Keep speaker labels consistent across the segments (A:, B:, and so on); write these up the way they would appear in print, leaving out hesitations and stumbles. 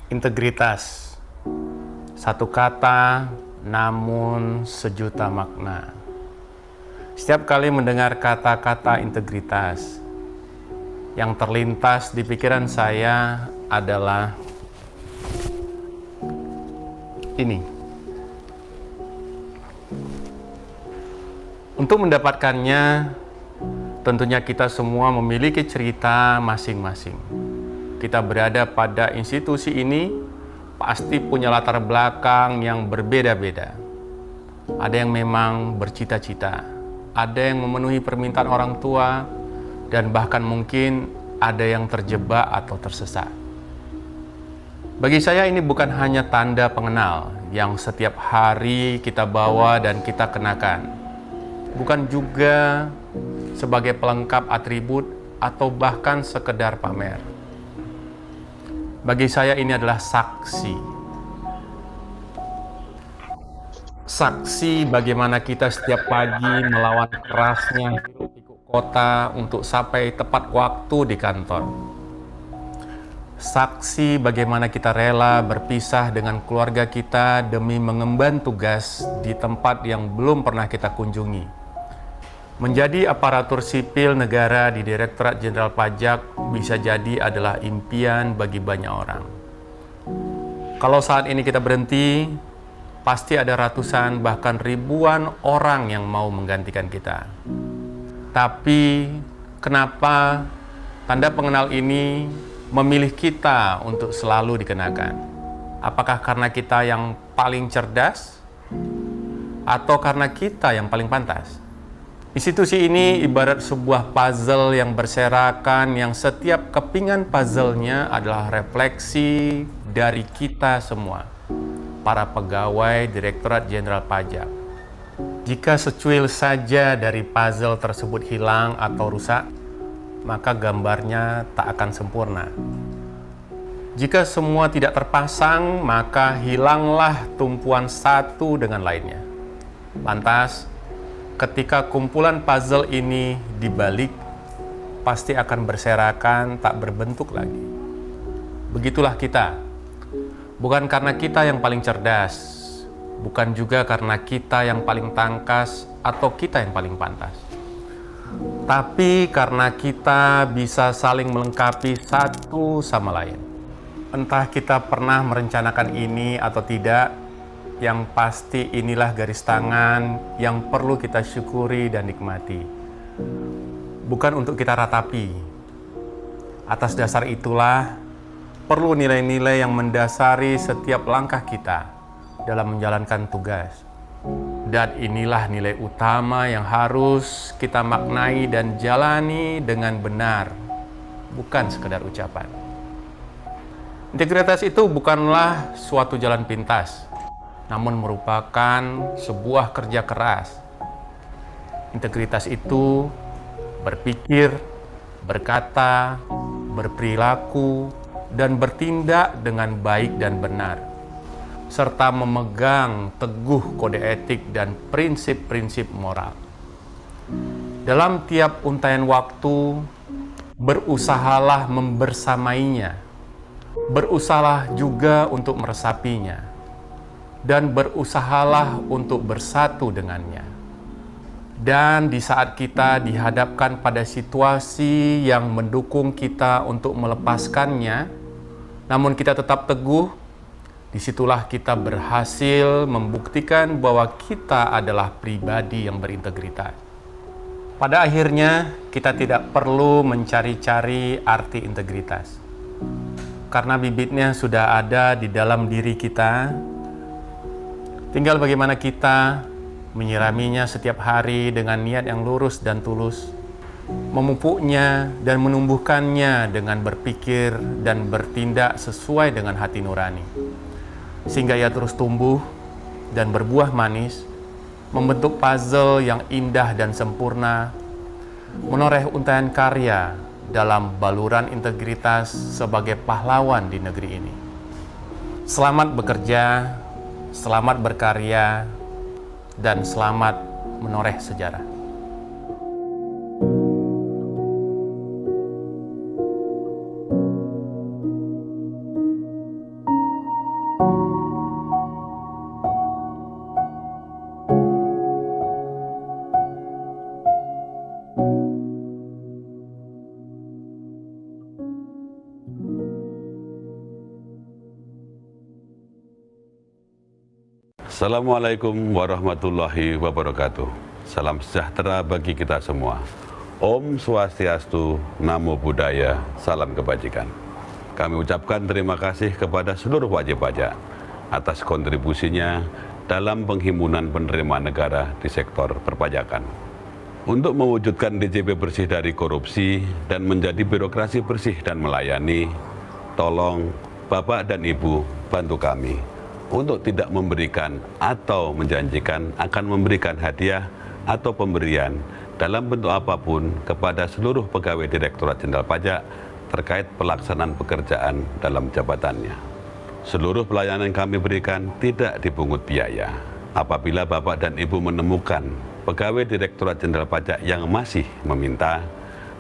A: Integritas, satu kata namun sejuta makna. Setiap kali mendengar kata-kata integritas, yang terlintas di pikiran saya adalah ini. Untuk mendapatkannya, tentunya kita semua memiliki cerita masing-masing. Kita berada pada institusi ini pasti punya latar belakang yang berbeda-beda. Ada yang memang bercita-cita, ada yang memenuhi permintaan orang tua, dan bahkan mungkin ada yang terjebak atau tersesat. Bagi saya ini bukan hanya tanda pengenal yang setiap hari kita bawa dan kita kenakan. Bukan juga sebagai pelengkap atribut atau bahkan sekedar pamer. Bagi saya ini adalah saksi. Saksi bagaimana kita setiap pagi melawan kerasnya hiruk-pikuk kota untuk sampai tepat waktu di kantor. Saksi bagaimana kita rela berpisah dengan keluarga kita demi mengemban tugas di tempat yang belum pernah kita kunjungi. Menjadi aparatur sipil negara di Direktorat Jenderal Pajak bisa jadi adalah impian bagi banyak orang. Kalau saat ini kita berhenti, pasti ada ratusan bahkan ribuan orang yang mau menggantikan kita. Tapi kenapa tanda pengenal ini memilih kita untuk selalu dikenakan? Apakah karena kita yang paling cerdas atau karena kita yang paling pantas? Institusi ini ibarat sebuah puzzle yang berserakan, yang setiap kepingan puzzle-nya adalah refleksi dari kita semua, para pegawai Direktorat Jenderal Pajak. Jika secuil saja dari puzzle tersebut hilang atau rusak, maka gambarnya tak akan sempurna. Jika semua tidak terpasang, maka hilanglah tumpuan satu dengan lainnya. Lantas, ketika kumpulan puzzle ini dibalik, pasti akan berserakan, tak berbentuk lagi. Begitulah kita. Bukan karena kita yang paling cerdas, bukan juga karena kita yang paling tangkas atau kita yang paling pantas. Tapi karena kita bisa saling melengkapi satu sama lain. Entah kita pernah merencanakan ini atau tidak, yang pasti inilah garis tangan yang perlu kita syukuri dan nikmati. Bukan untuk kita ratapi. Atas dasar itulah, perlu nilai-nilai yang mendasari setiap langkah kita dalam menjalankan tugas. Dan inilah nilai utama yang harus kita maknai dan jalani dengan benar, bukan sekedar ucapan. Integritas itu bukanlah suatu jalan pintas, namun merupakan sebuah kerja keras. Integritas itu berpikir, berkata, berperilaku, dan bertindak dengan baik dan benar, serta memegang teguh kode etik dan prinsip-prinsip moral. Dalam tiap untaian waktu, berusahalah membersamainya, berusahalah juga untuk meresapinya, dan berusahalah untuk bersatu dengannya. Dan di saat kita dihadapkan pada situasi yang mendukung kita untuk melepaskannya, namun kita tetap teguh, disitulah kita berhasil membuktikan bahwa kita adalah pribadi yang berintegritas. Pada akhirnya, kita tidak perlu mencari-cari arti integritas, karena bibitnya sudah ada di dalam diri kita. Tinggal bagaimana kita menyiraminya setiap hari dengan niat yang lurus dan tulus, memupuknya dan menumbuhkannya dengan berpikir dan bertindak sesuai dengan hati nurani, sehingga ia terus tumbuh dan berbuah manis, membentuk puzzle yang indah dan sempurna, menoreh untaian karya dalam baluran integritas sebagai pahlawan di negeri ini. Selamat bekerja, selamat berkarya, dan selamat menoreh sejarah.
B: Assalamualaikum warahmatullahi wabarakatuh. Salam sejahtera bagi kita semua. Om Swastiastu, Namo Buddhaya, salam kebajikan. Kami ucapkan terima kasih kepada seluruh wajib pajak atas kontribusinya dalam penghimpunan penerimaan negara di sektor perpajakan. Untuk mewujudkan DJP bersih dari korupsi dan menjadi birokrasi bersih dan melayani, tolong Bapak dan Ibu bantu kami untuk tidak memberikan atau menjanjikan akan memberikan hadiah atau pemberian dalam bentuk apapun kepada seluruh pegawai Direktorat Jenderal Pajak terkait pelaksanaan pekerjaan dalam jabatannya. Seluruh pelayanan yang kami berikan tidak dipungut biaya. Apabila Bapak dan Ibu menemukan pegawai Direktorat Jenderal Pajak yang masih meminta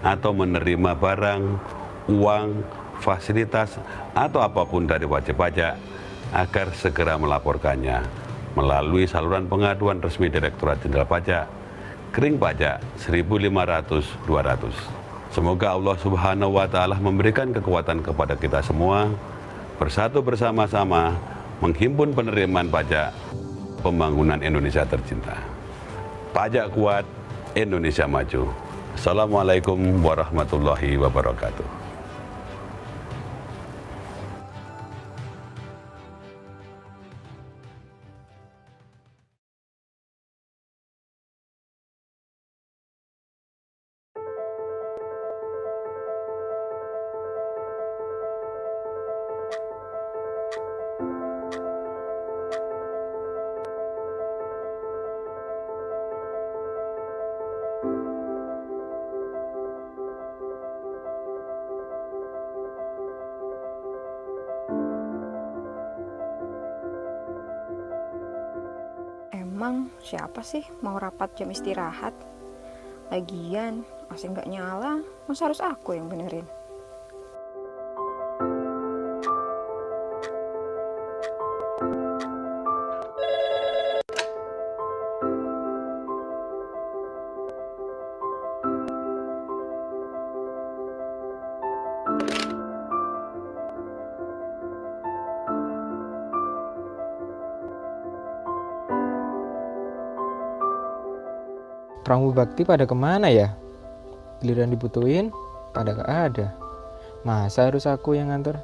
B: atau menerima barang, uang, fasilitas, atau apapun dari wajib pajak, agar segera melaporkannya melalui saluran pengaduan resmi Direktorat Jenderal Pajak, Kering Pajak 1500-200. Semoga Allah Subhanahu wa Ta'ala memberikan kekuatan kepada kita semua, bersatu bersama-sama menghimpun penerimaan pajak pembangunan Indonesia tercinta. Pajak kuat, Indonesia maju. Assalamualaikum warahmatullahi wabarakatuh.
C: Emang siapa sih mau rapat jam istirahat? Lagian AC nggak nyala, masa harus aku yang benerin?
D: Pramu Bakti pada kemana ya? Giliran dibutuhin, pada gak ada. Masa harus aku yang nganter?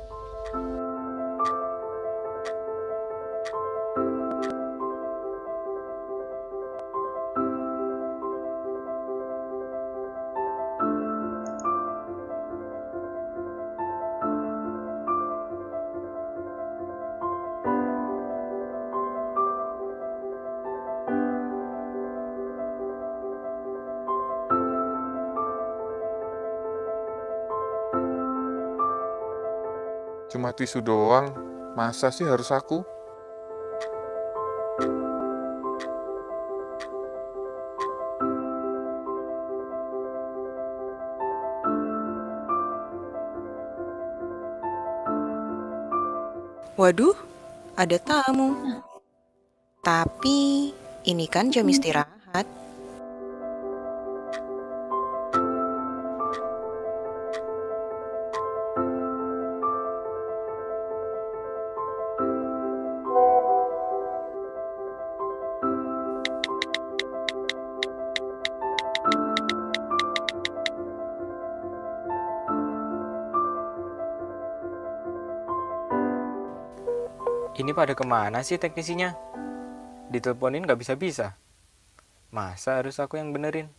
E: Cuma tisu doang, masa sih harus aku?
F: Waduh, ada tamu. Tapi ini kan jam istirahat.
D: Ini pada kemana sih teknisinya? Diteleponin gak bisa-bisa. Masa harus aku yang benerin?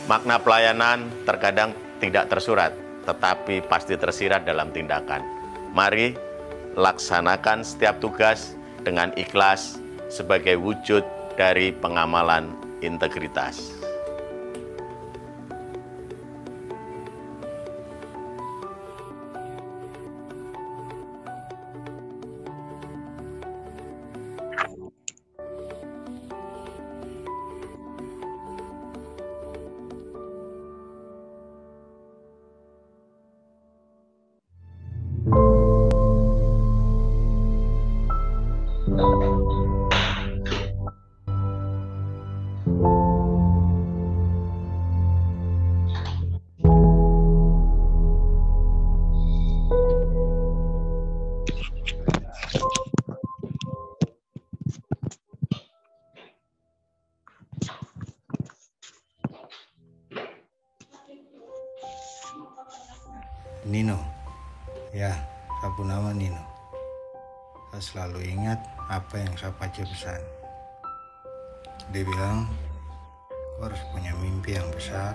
G: Makna pelayanan terkadang tidak tersurat, tetapi pasti tersirat dalam tindakan. Mari laksanakan setiap tugas dengan ikhlas sebagai wujud dari pengamalan integritas.
H: Nino, ya, sapu nama Nino. Saya selalu ingat apa yang saya Pace pesan. Dia bilang, kau harus punya mimpi yang besar,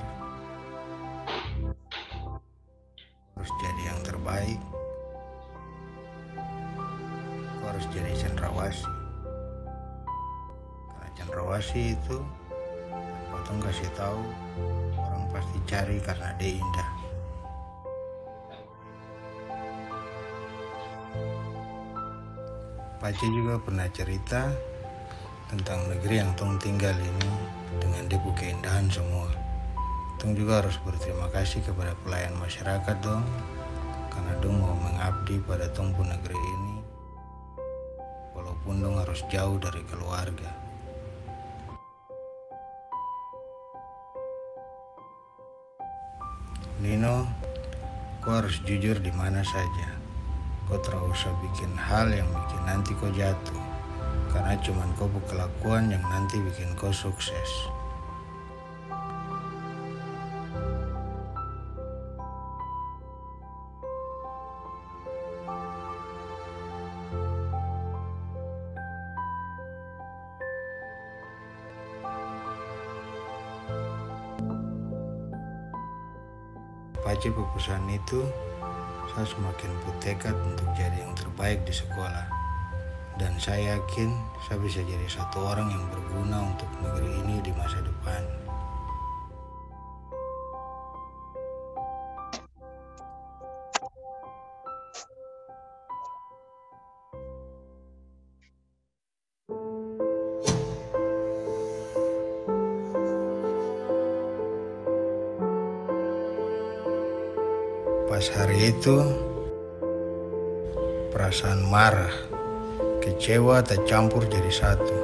H: harus jadi yang terbaik, kau harus jadi cendrawasih. Karena cendrawasih itu, potong kasih tahu, orang pasti cari karena dia indah. Pace juga pernah cerita tentang negeri yang Tong tinggal ini dengan debu keindahan semua. Tong juga harus berterima kasih kepada pelayan masyarakat dong, karena dong mau mengabdi pada Tong pun negeri ini, walaupun dong harus jauh dari keluarga. Nino, kau harus jujur di mana saja. Kau tidak usah bikin hal yang bikin nanti kau jatuh, karena cuman kau kelakuan yang nanti bikin kau sukses. Pace pesan itu, saya semakin bertekad untuk jadi yang terbaik di sekolah. Dan saya yakin saya bisa jadi satu orang yang berguna untuk negeri ini di masa depan. Pas hari itu, perasaan marah, kecewa tercampur jadi satu.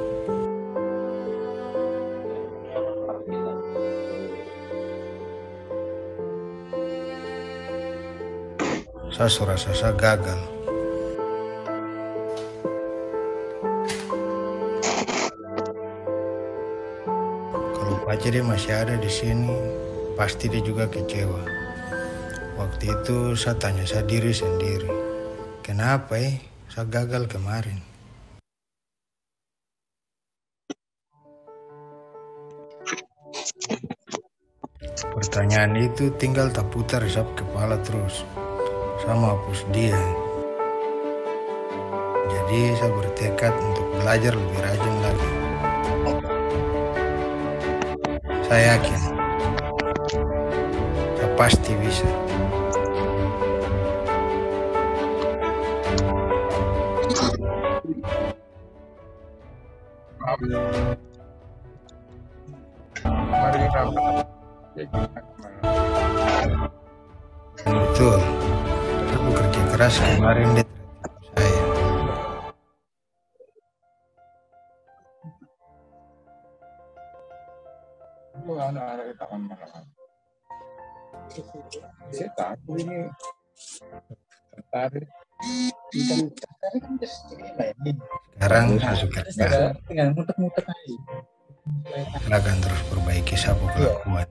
H: Saya merasa saya gagal. Kalau Pace dia masih ada di sini, pasti dia juga kecewa. Waktu itu saya tanya saya diri sendiri, kenapa saya gagal kemarin? Pertanyaan itu tinggal tak putar di kepala terus. Saya mau hapus dia. Jadi saya bertekad untuk belajar lebih rajin lagi. Saya yakin, saya pasti bisa. Betul, saya bekerja keras kemarin di saya. Sekarang saya suka akan terus perbaiki sapu kelakuan.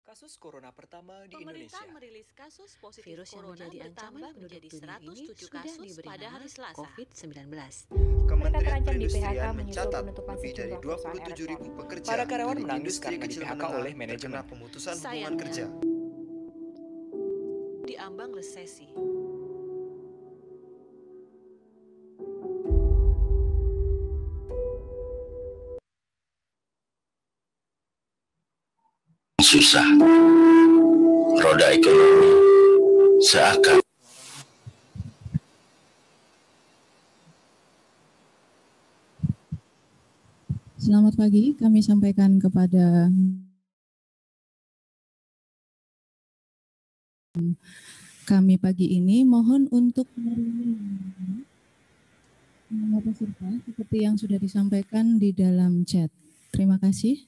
I: Kasus corona pertama di
J: Pemerintah
I: Indonesia.
J: merilis kasus positif
K: Virus yang
J: corona
K: menjadi ancaman
J: bertambah
K: penduduk
J: menjadi
K: dunia ini
J: 107
K: sudah
J: kasus
K: diberi
J: pada
K: nama
J: hari Selasa.
K: COVID-19.
C: Mereka terancam di PHK
I: Perindustrian
C: menyusul
I: mencatat
C: penutupan
I: lebih dari
C: sejumlah perusahaan
I: 27.000
C: elektron.
I: pekerja
E: Para karyawan
I: dari
E: menangis
I: industri
E: karena di
I: kecil
E: PHK
I: menengah
E: oleh manajemen.
I: terkena pemutusan hubungan
J: Sayangnya,
I: kerja.
J: diambang resesi.
L: Susah, roda ekonomi seakan.
M: Selamat pagi, kami sampaikan kepada kami pagi ini, mohon untuk nama peserta seperti yang sudah disampaikan di dalam chat. Terima kasih.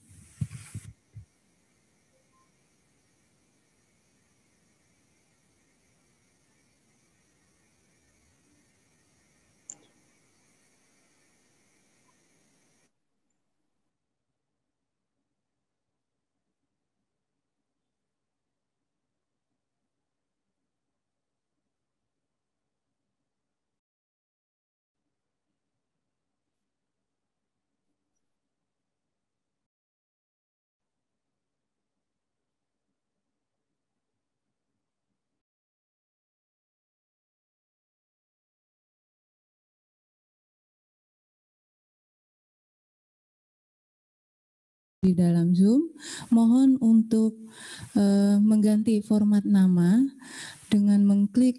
M: Di dalam Zoom, mohon untuk mengganti format nama dengan mengklik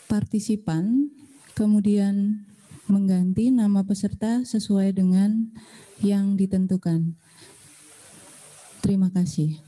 M: partisipan, kemudian mengganti nama peserta sesuai dengan yang ditentukan. Terima kasih.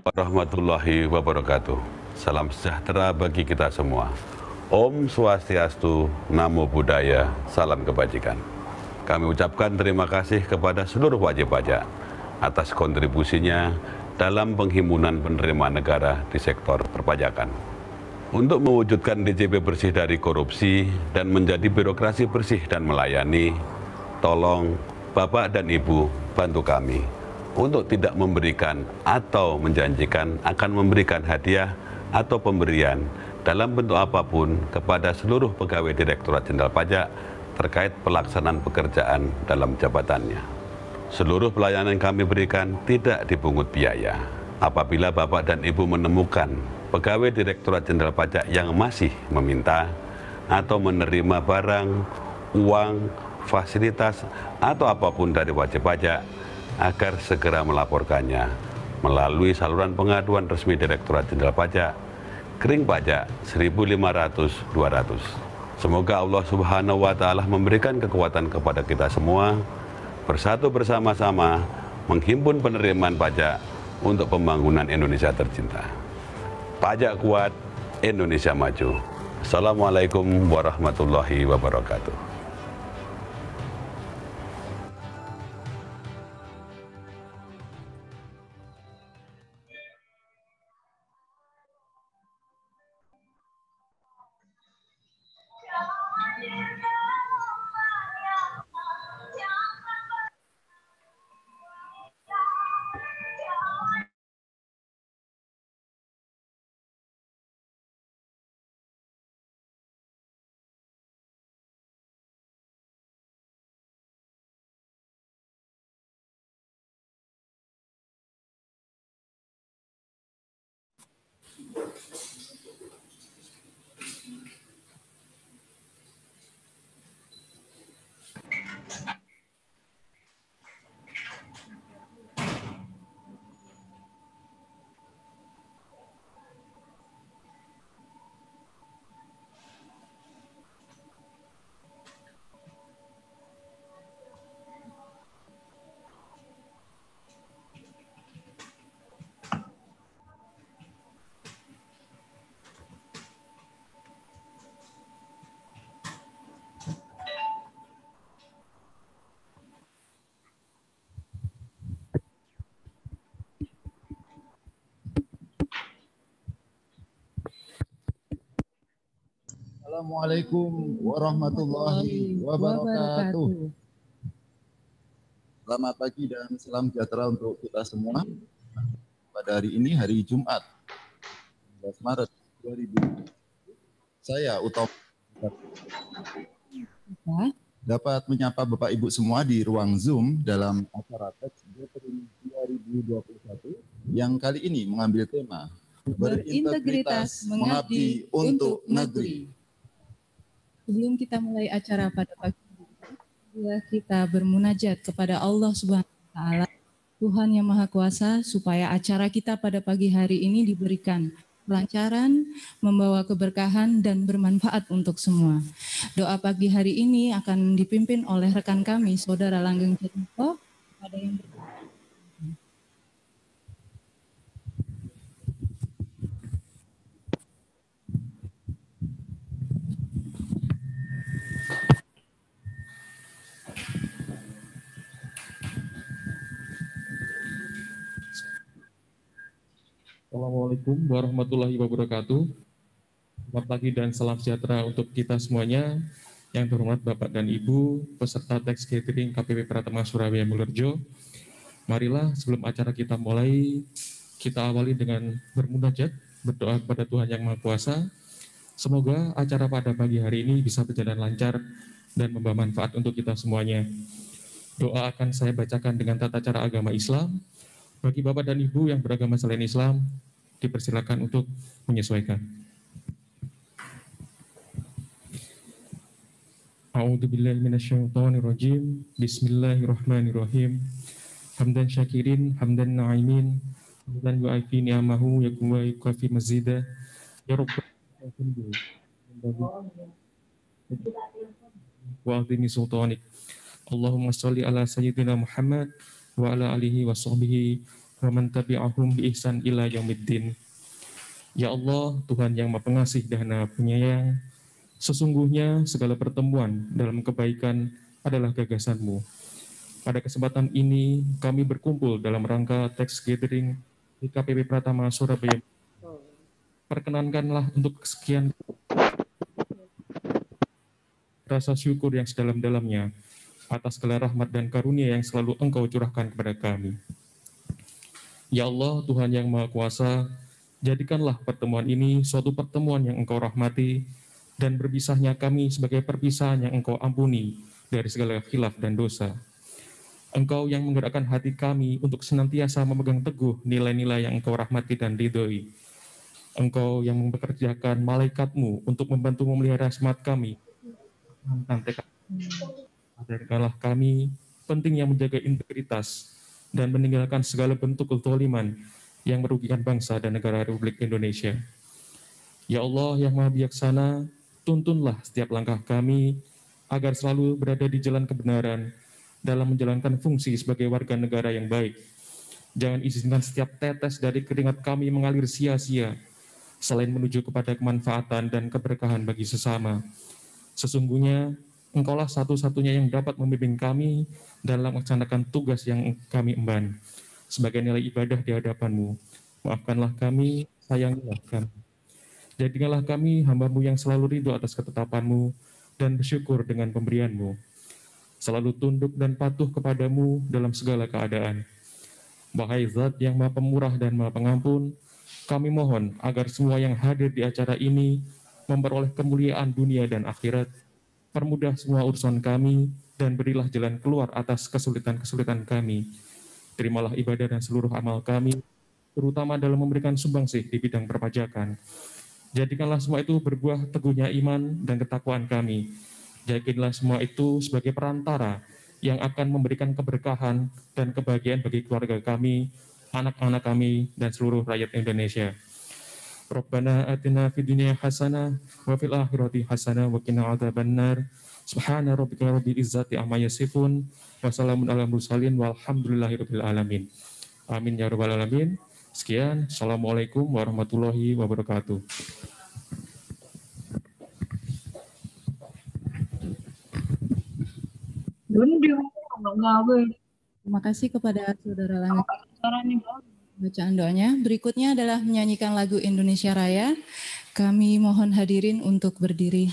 B: Warahmatullahi wabarakatuh. Salam sejahtera bagi kita semua. Om Swastiastu, Namo Buddhaya, salam kebajikan. Kami ucapkan terima kasih kepada seluruh wajib pajak atas kontribusinya dalam penghimpunan penerimaan negara di sektor perpajakan. Untuk mewujudkan DJP bersih dari korupsi dan menjadi birokrasi bersih dan melayani, tolong Bapak dan Ibu bantu kami untuk tidak memberikan atau menjanjikan akan memberikan hadiah atau pemberian dalam bentuk apapun kepada seluruh pegawai Direktorat Jenderal Pajak terkait pelaksanaan pekerjaan dalam jabatannya. Seluruh pelayanan yang kami berikan tidak dipungut biaya. Apabila Bapak dan Ibu menemukan pegawai Direktorat Jenderal Pajak yang masih meminta atau menerima barang, uang, fasilitas, atau apapun dari wajib pajak, agar segera melaporkannya melalui saluran pengaduan resmi Direktorat Jenderal Pajak, Kering Pajak 1500-200. Semoga Allah Subhanahu wa Ta'ala memberikan kekuatan kepada kita semua, bersatu bersama-sama menghimpun penerimaan pajak untuk pembangunan Indonesia tercinta. Pajak kuat, Indonesia maju. Assalamualaikum warahmatullahi wabarakatuh.
K: Assalamualaikum warahmatullahi wabarakatuh. Selamat pagi dan salam sejahtera untuk kita semua. Pada hari ini, hari Jumat, 11 Maret 2020, saya Utama dapat menyapa Bapak Ibu semua di ruang Zoom dalam acara Teks Gathering 2021 yang kali ini mengambil tema Berintegritas Mengabdi untuk Negeri.
M: Sebelum kita mulai acara pada pagi ini, kita bermunajat kepada Allah Subhanahu wa Ta'ala, Tuhan yang Maha Kuasa, supaya acara kita pada pagi hari ini diberikan kelancaran, membawa keberkahan dan bermanfaat untuk semua. Doa pagi hari ini akan dipimpin oleh rekan kami, Saudara Langgeng Jatmiko. Ada yang
N: Assalamualaikum warahmatullahi wabarakatuh. Selamat pagi dan salam sejahtera untuk kita semuanya. Yang terhormat Bapak dan Ibu, peserta Teks Gathering KPP Pratama Surabaya Mulyorejo. Marilah sebelum acara kita mulai, kita awali dengan bermunajat, berdoa kepada Tuhan Yang Maha Kuasa. Semoga acara pada pagi hari ini bisa berjalan lancar dan membawa manfaat untuk kita semuanya. Doa akan saya bacakan dengan tata cara agama Islam. Bagi Bapak dan Ibu yang beragama selain Islam, dipersilakan untuk menyesuaikan. A'udzubillahi minasyaitonirrajim. Bismillahirrahmanirrahim. Hamdan syakirin, hamdan na'imin, hamdan yu'afi ni'amahu, yakuwa yukafi mazidah. Ya Rabbal wa azimi sultanik. Allahumma sholli ala sayyidina Muhammad wa ala alihi wa sahbihi wa man tabi'ahum bi ihsan ila yaumiddin. Ya Allah, Tuhan yang Maha Pengasih dan Maha Penyayang, sesungguhnya segala pertemuan dalam kebaikan adalah gagasan-Mu. Pada kesempatan ini, kami berkumpul dalam rangka Teks Gathering di KPP Pratama Surabaya. Perkenankanlah untuk kesekian rasa syukur yang sedalam-dalamnya atas segala rahmat dan karunia yang selalu Engkau curahkan kepada kami. Ya Allah, Tuhan yang Maha Kuasa, jadikanlah pertemuan ini suatu pertemuan yang Engkau rahmati, dan berpisahnya kami sebagai perpisahan yang Engkau ampuni dari segala khilaf dan dosa. Engkau yang menggerakkan hati kami untuk senantiasa memegang teguh nilai-nilai yang Engkau rahmati dan ridhoi. Engkau yang mempekerjakan malaikat-Mu untuk membantu memelihara semangat kami. Ajarkanlah kami pentingnya menjaga integritas dan meninggalkan segala bentuk kezaliman yang merugikan bangsa dan negara Republik Indonesia. Ya Allah yang Maha Bijaksana, tuntunlah setiap langkah kami agar selalu berada di jalan kebenaran dalam menjalankan fungsi sebagai warga negara yang baik. Jangan izinkan setiap tetes dari keringat kami mengalir sia-sia, selain menuju kepada kemanfaatan dan keberkahan bagi sesama. Sesungguhnya, Engkaulah satu-satunya yang dapat membimbing kami dalam melaksanakan tugas yang kami emban sebagai nilai ibadah di hadapan-Mu. Maafkanlah kami, sayangilah kami. Jadikanlah kami hamba-Mu yang selalu ridho atas ketetapan-Mu dan bersyukur dengan pemberian-Mu. Selalu tunduk dan patuh kepada-Mu dalam segala keadaan. Wahai Zat yang Maha Pemurah dan Maha Pengampun, kami mohon agar semua yang hadir di acara ini memperoleh kemuliaan dunia dan akhirat. Permudah semua urusan kami dan berilah jalan keluar atas kesulitan-kesulitan kami. Terimalah ibadah dan seluruh amal kami. terutama dalam memberikan sumbangsih di bidang perpajakan. Jadikanlah semua itu berbuah teguhnya iman dan ketakwaan kami. Jadikanlah semua itu sebagai perantara yang akan memberikan keberkahan dan kebahagiaan bagi keluarga kami, anak-anak kami, dan seluruh rakyat Indonesia. Rabbana atina fid dunya hasanah wa fil akhirati hasanah wa qina adzabannar. Subhana rabbika rabbil izzati amma yasifun wa salamun alal mursalin walhamdulillahirabbil alamin. Amin ya rabbal alamin. Sekian, assalamualaikum warahmatullahi wabarakatuh.
M: Terima kasih kepada Saudara Langit bacaan doanya. Berikutnya adalah menyanyikan lagu Indonesia Raya. Kami mohon hadirin untuk berdiri.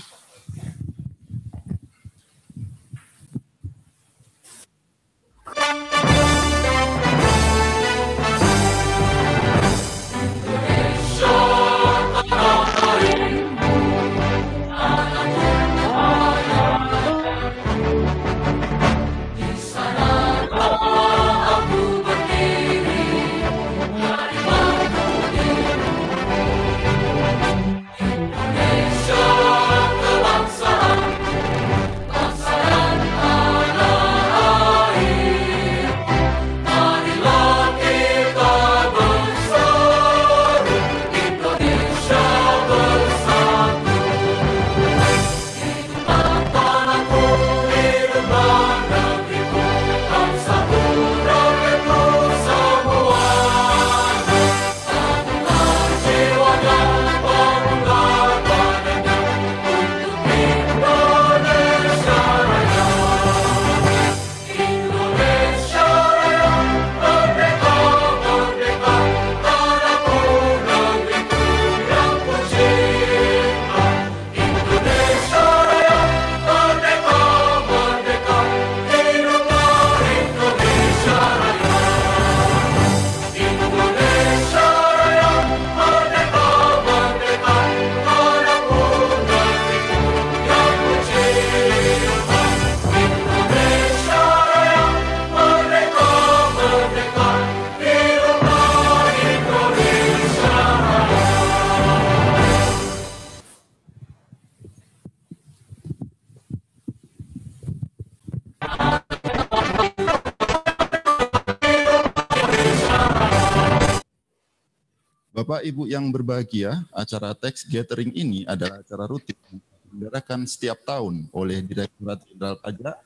K: Bapak Ibu yang berbahagia, acara Tax Gathering ini adalah acara rutin yang diselenggarakan setiap tahun oleh Direktorat Jenderal Pajak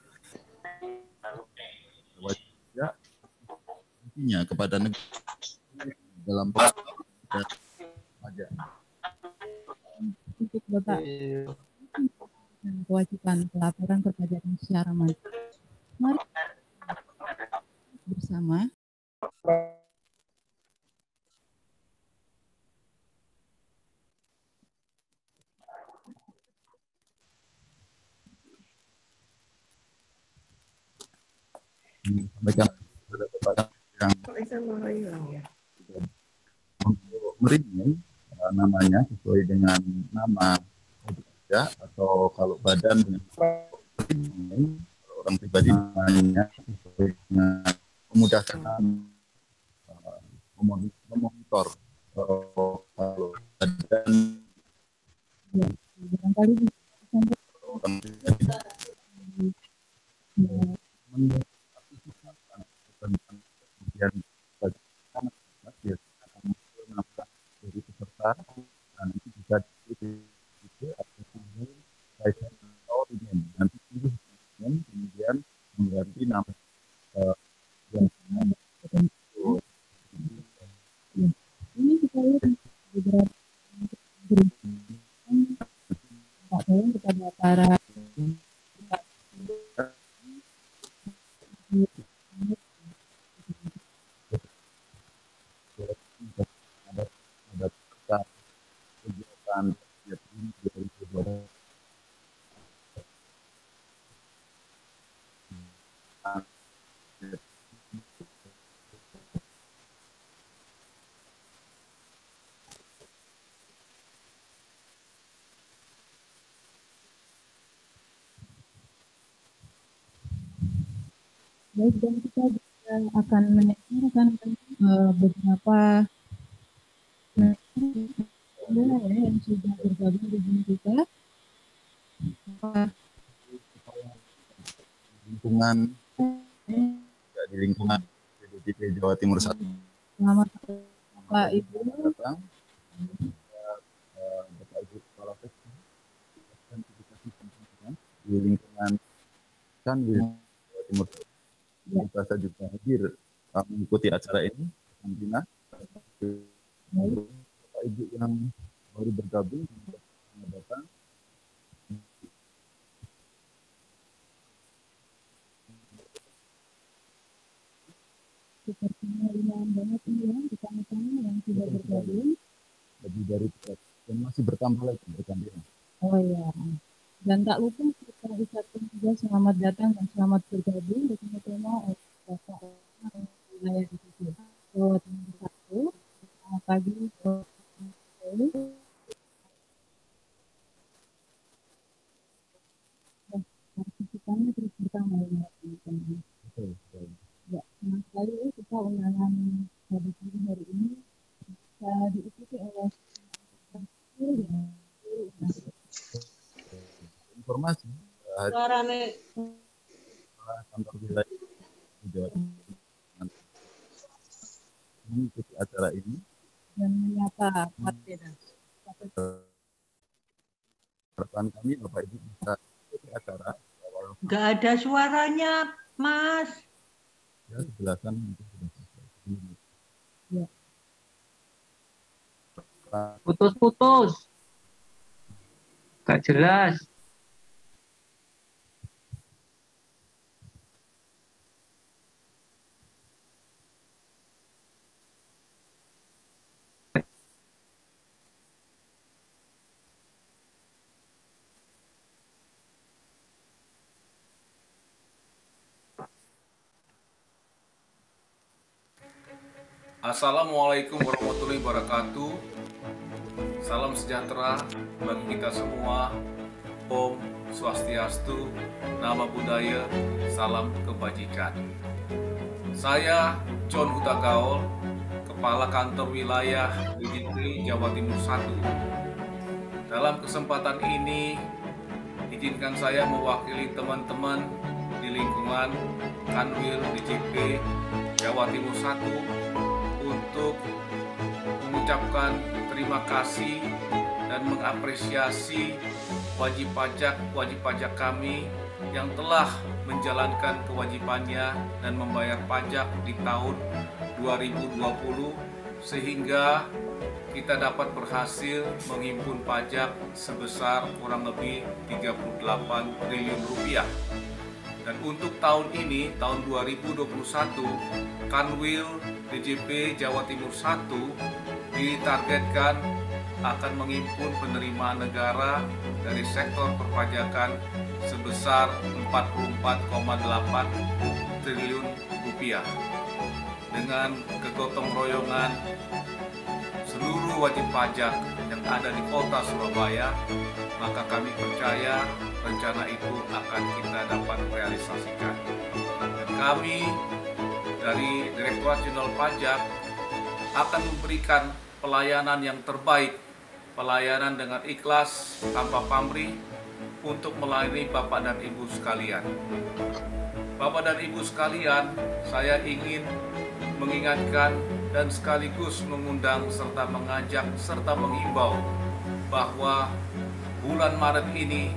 K: nantinya kepada negara dalam pajak.
M: Untuk Bapak dan kewajiban pelaporan perpajakan secara mandiri. Mari bersama.
K: Sampaikan kepada yang untuk meringi namanya sesuai dengan nama ya, atau kalau badan dengan orang pribadi namanya sesuai dengan memudahkan memonitor kalau badan
M: barangkali
K: orang pribadi kemudian dari peserta nanti bisa nanti kemudian mengganti nama
M: ini kita lihat beberapa kepada para baik, dan kita juga akan menyaksikan beberapa yang sudah bergabung dengan kita.
K: Lingkungan di lingkungan DPP Jawa Timur 1.
M: Selamat Bapak Ibu.
K: Datang. Bapak Ibu Kepala Tes dan di lingkungan Kanwil Jawa Timur. Kita juga hadir mengikuti acara ini. Sampina. Bapak Ibu yang baru bergabung datang.
M: Sepertinya lumayan banyak ini ya, rekan-rekan yang sudah bergabung.
K: Lebih dari 3 dan masih bertambah lagi rekan-rekan.
M: Oh iya. Dan tak lupa kita ucapkan juga selamat datang dan selamat bergabung bersama-sama Bapak wilayah DPP Jawa Timur 1. Selamat pagi. Partisipannya terus bertambah ya teman-teman. Ya, senang sekali kita undangan pada pagi hari ini bisa diikuti oleh
K: informasi kantor wilayah Jawa Timur mengikuti acara ini
M: dan menyapa
K: harapan kami Bapak Ibu bisa ikuti acara.
O: Nggak ada suaranya, Mas.
K: Ya, sebelasan mungkin sudah selesai.
M: Ya.
P: Putus-putus. Gak jelas.
A: Assalamualaikum warahmatullahi wabarakatuh. Salam sejahtera bagi kita semua. Om Swastiastu, Nama Budaya, Salam Kebajikan. Saya John Huta Gaul, Kepala Kantor Wilayah DJP Jawa Timur 1. Dalam kesempatan ini, izinkan saya mewakili teman-teman di lingkungan Kanwil DJP Jawa Timur 1 untuk mengucapkan terima kasih dan mengapresiasi wajib pajak kami yang telah menjalankan kewajibannya dan membayar pajak di tahun 2020 sehingga kita dapat berhasil menghimpun pajak sebesar kurang lebih 38 triliun rupiah. Dan untuk tahun ini, tahun 2021, Kanwil DJP Jawa Timur 1 ditargetkan akan menghimpun penerimaan negara dari sektor perpajakan sebesar 44,8 triliun rupiah. Dengan kegotong royongan seluruh wajib pajak yang ada di kota Surabaya, maka kami percaya rencana itu akan kita dapat realisasikan. Dan kami dari Direktorat Jenderal Pajak akan memberikan pelayanan yang terbaik, pelayanan dengan ikhlas tanpa pamrih untuk melayani Bapak dan Ibu sekalian. Bapak dan Ibu sekalian, saya ingin mengingatkan dan sekaligus mengundang serta mengajak serta menghimbau bahwa bulan Maret ini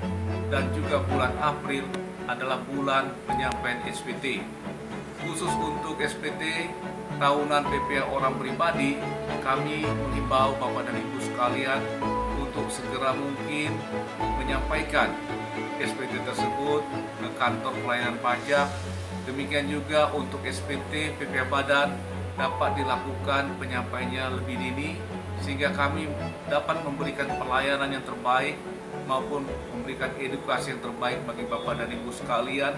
A: dan juga bulan April adalah bulan penyampaian SPT. Khusus untuk SPT tahunan PPh orang pribadi, kami menghimbau Bapak dan Ibu sekalian untuk segera mungkin menyampaikan SPT tersebut ke kantor pelayanan pajak. Demikian juga untuk SPT PPh Badan dapat dilakukan penyampaiannya lebih dini sehingga kami dapat memberikan pelayanan yang terbaik maupun memberikan edukasi yang terbaik bagi Bapak dan Ibu sekalian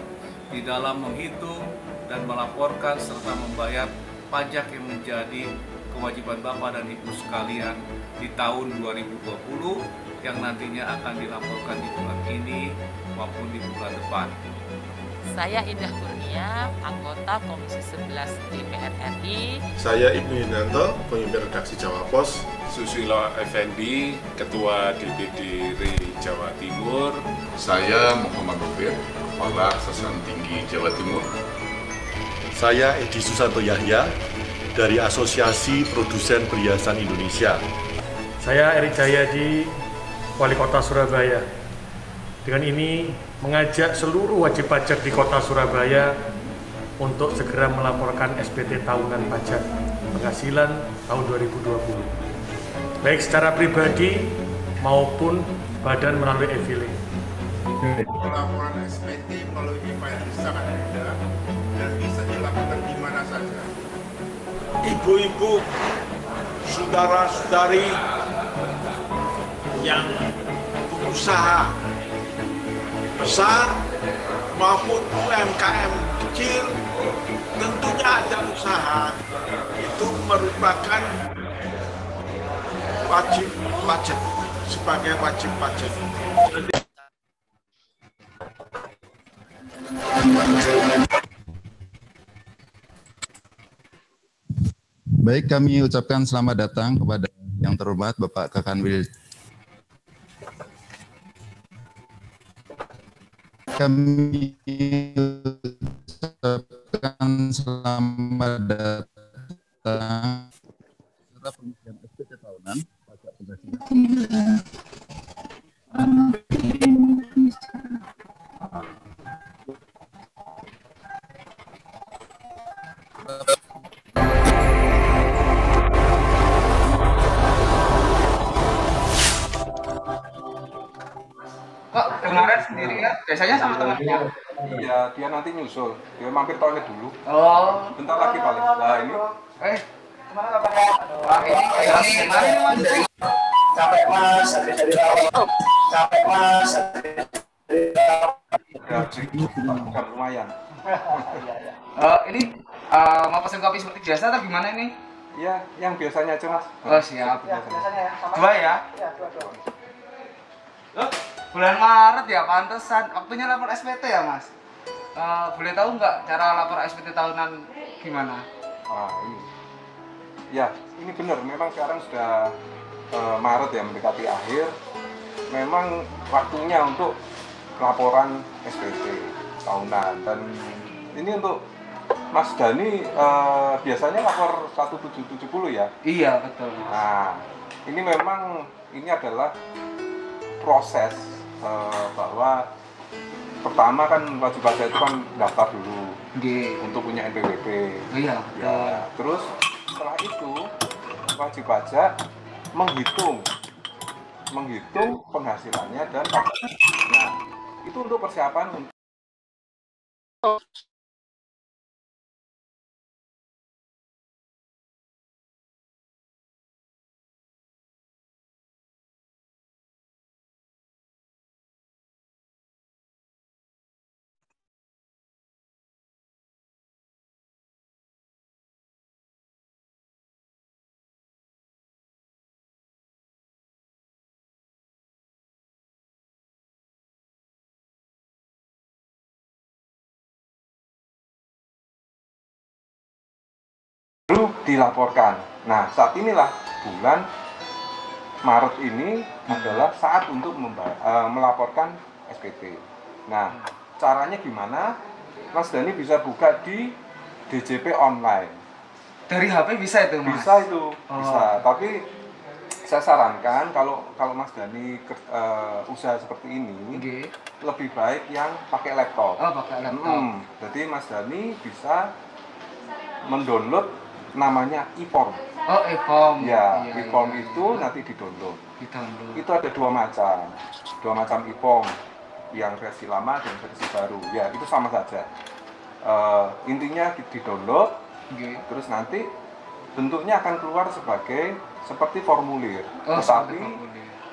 A: di dalam menghitung dan melaporkan serta membayar pajak yang menjadi kewajiban Bapak dan Ibu sekalian di tahun 2020 yang nantinya akan dilaporkan di bulan ini maupun di bulan depan.
Q: Saya Indah Kurnia, Surabaya, anggota Komisi 11 DPR RI.
R: Saya Ibnu Yunanto, pemimpin redaksi Jawa Pos.
S: Susilo Effendi, Ketua DPD RI Jawa Timur.
T: Saya Muhammad Rufir, Kepala Kejaksaan Tinggi Jawa Timur.
U: Saya Edi Susanto Yahya, dari Asosiasi Produsen Perhiasan Indonesia.
V: Saya Erik Jayadi, Wali Kota Surabaya. Dengan ini mengajak seluruh wajib pajak di Kota Surabaya untuk segera melaporkan SPT tahunan pajak penghasilan tahun 2020. Baik secara pribadi maupun badan melalui e-filing.
R: Pelaporan SPT melalui e-filing sangat mudah dan bisa dilakukan di mana saja.
W: Ibu-ibu, saudara-saudari yang berusaha besar maupun UMKM kecil, tentunya ada usaha. Itu merupakan wajib pajak sebagai wajib pajak.
K: Baik, kami ucapkan selamat datang kepada yang terhormat Bapak Kakanwil. Kami ucapkan selamat datang serta pengisian SPT tahunan pajak penghasilan.
X: Kok kemarin sendiri ya? Biasanya sama temannya?
Y: Iya, dia nanti nyusul. Dia mampir toilet dulu.
X: Oh.
Y: Bentar lagi paling. Nah ini.
X: Kemana kabarnya? Wah, ini gimana nih Mas?
L: Capek Mas, dari awal. Capek Mas.
Y: Bukan lumayan.
X: Ini mau pesen kopi seperti biasa atau gimana ini?
Y: Iya, yang biasanya aja Mas.
X: Oh siap.
Y: Ya, biasanya ya.
X: Dua ya? Iya, dua. Bulan Maret ya, pantesan. Waktunya lapor SPT ya Mas? Boleh tahu nggak cara lapor SPT tahunan gimana?
Y: Ini. Ya, ini benar. Memang sekarang sudah Maret ya, mendekati akhir. Memang waktunya untuk laporan SPT tahunan. Dan ini untuk Mas Dani biasanya lapor 1770 ya?
X: Iya, betul.
Y: Nah, ini memang ini adalah proses bahwa pertama kan wajib pajak itu kan daftar dulu untuk punya NPWP.
X: Iya.
Y: Ya, terus setelah itu wajib pajak menghitung penghasilannya dan nah itu untuk persiapan dilaporkan. Nah, saat inilah bulan Maret ini adalah saat untuk melaporkan SPT. Nah, caranya gimana? Mas Dani bisa buka di DJP online.
X: Dari HP bisa itu Mas?
Y: Bisa itu, bisa. Tapi saya sarankan kalau Mas Dani usaha seperti ini, lebih baik yang pakai laptop.
X: Oh, pakai laptop.
Y: Jadi Mas Dani bisa mendownload namanya e-form.
X: Oh, e-form.
Y: Ya, iya, e-form itu nanti di-download. Itu ada dua macam e-form, yang versi lama dan versi baru. Ya, itu sama saja. Intinya di-download, terus nanti bentuknya akan keluar seperti formulir, tetapi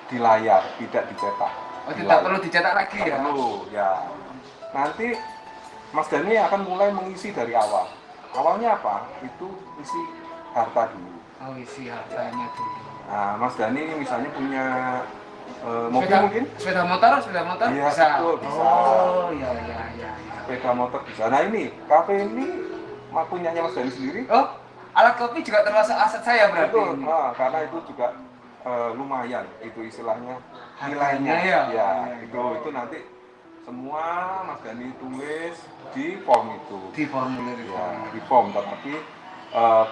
Y: di layar, tidak dicetak.
X: Oh, tidak perlu dicetak lagi ya?
Y: Perlu, ya. Nanti Mas Dani akan mulai mengisi dari awal. Awalnya apa? Itu isi harta dulu.
X: Oh, isi hartanya dulu.
Y: Nah, Mas Dani misalnya punya mobil
X: sepeda,
Y: mungkin?
X: Sepeda motor
Y: ya,
X: bisa?
Y: Betul, bisa.
X: Oh, iya.
Y: sepeda motor bisa. Nah ini, kafe ini punyanya Mas Dhani sendiri.
X: Oh, alat kopi juga termasuk aset saya berarti.
Y: Betul, karena itu juga lumayan, itu istilahnya nilainya.
X: Ya.
Y: Itu nanti semua Mas Dhani tulis di form itu.
X: Di formulir itu.
Y: Ya, di form, tapi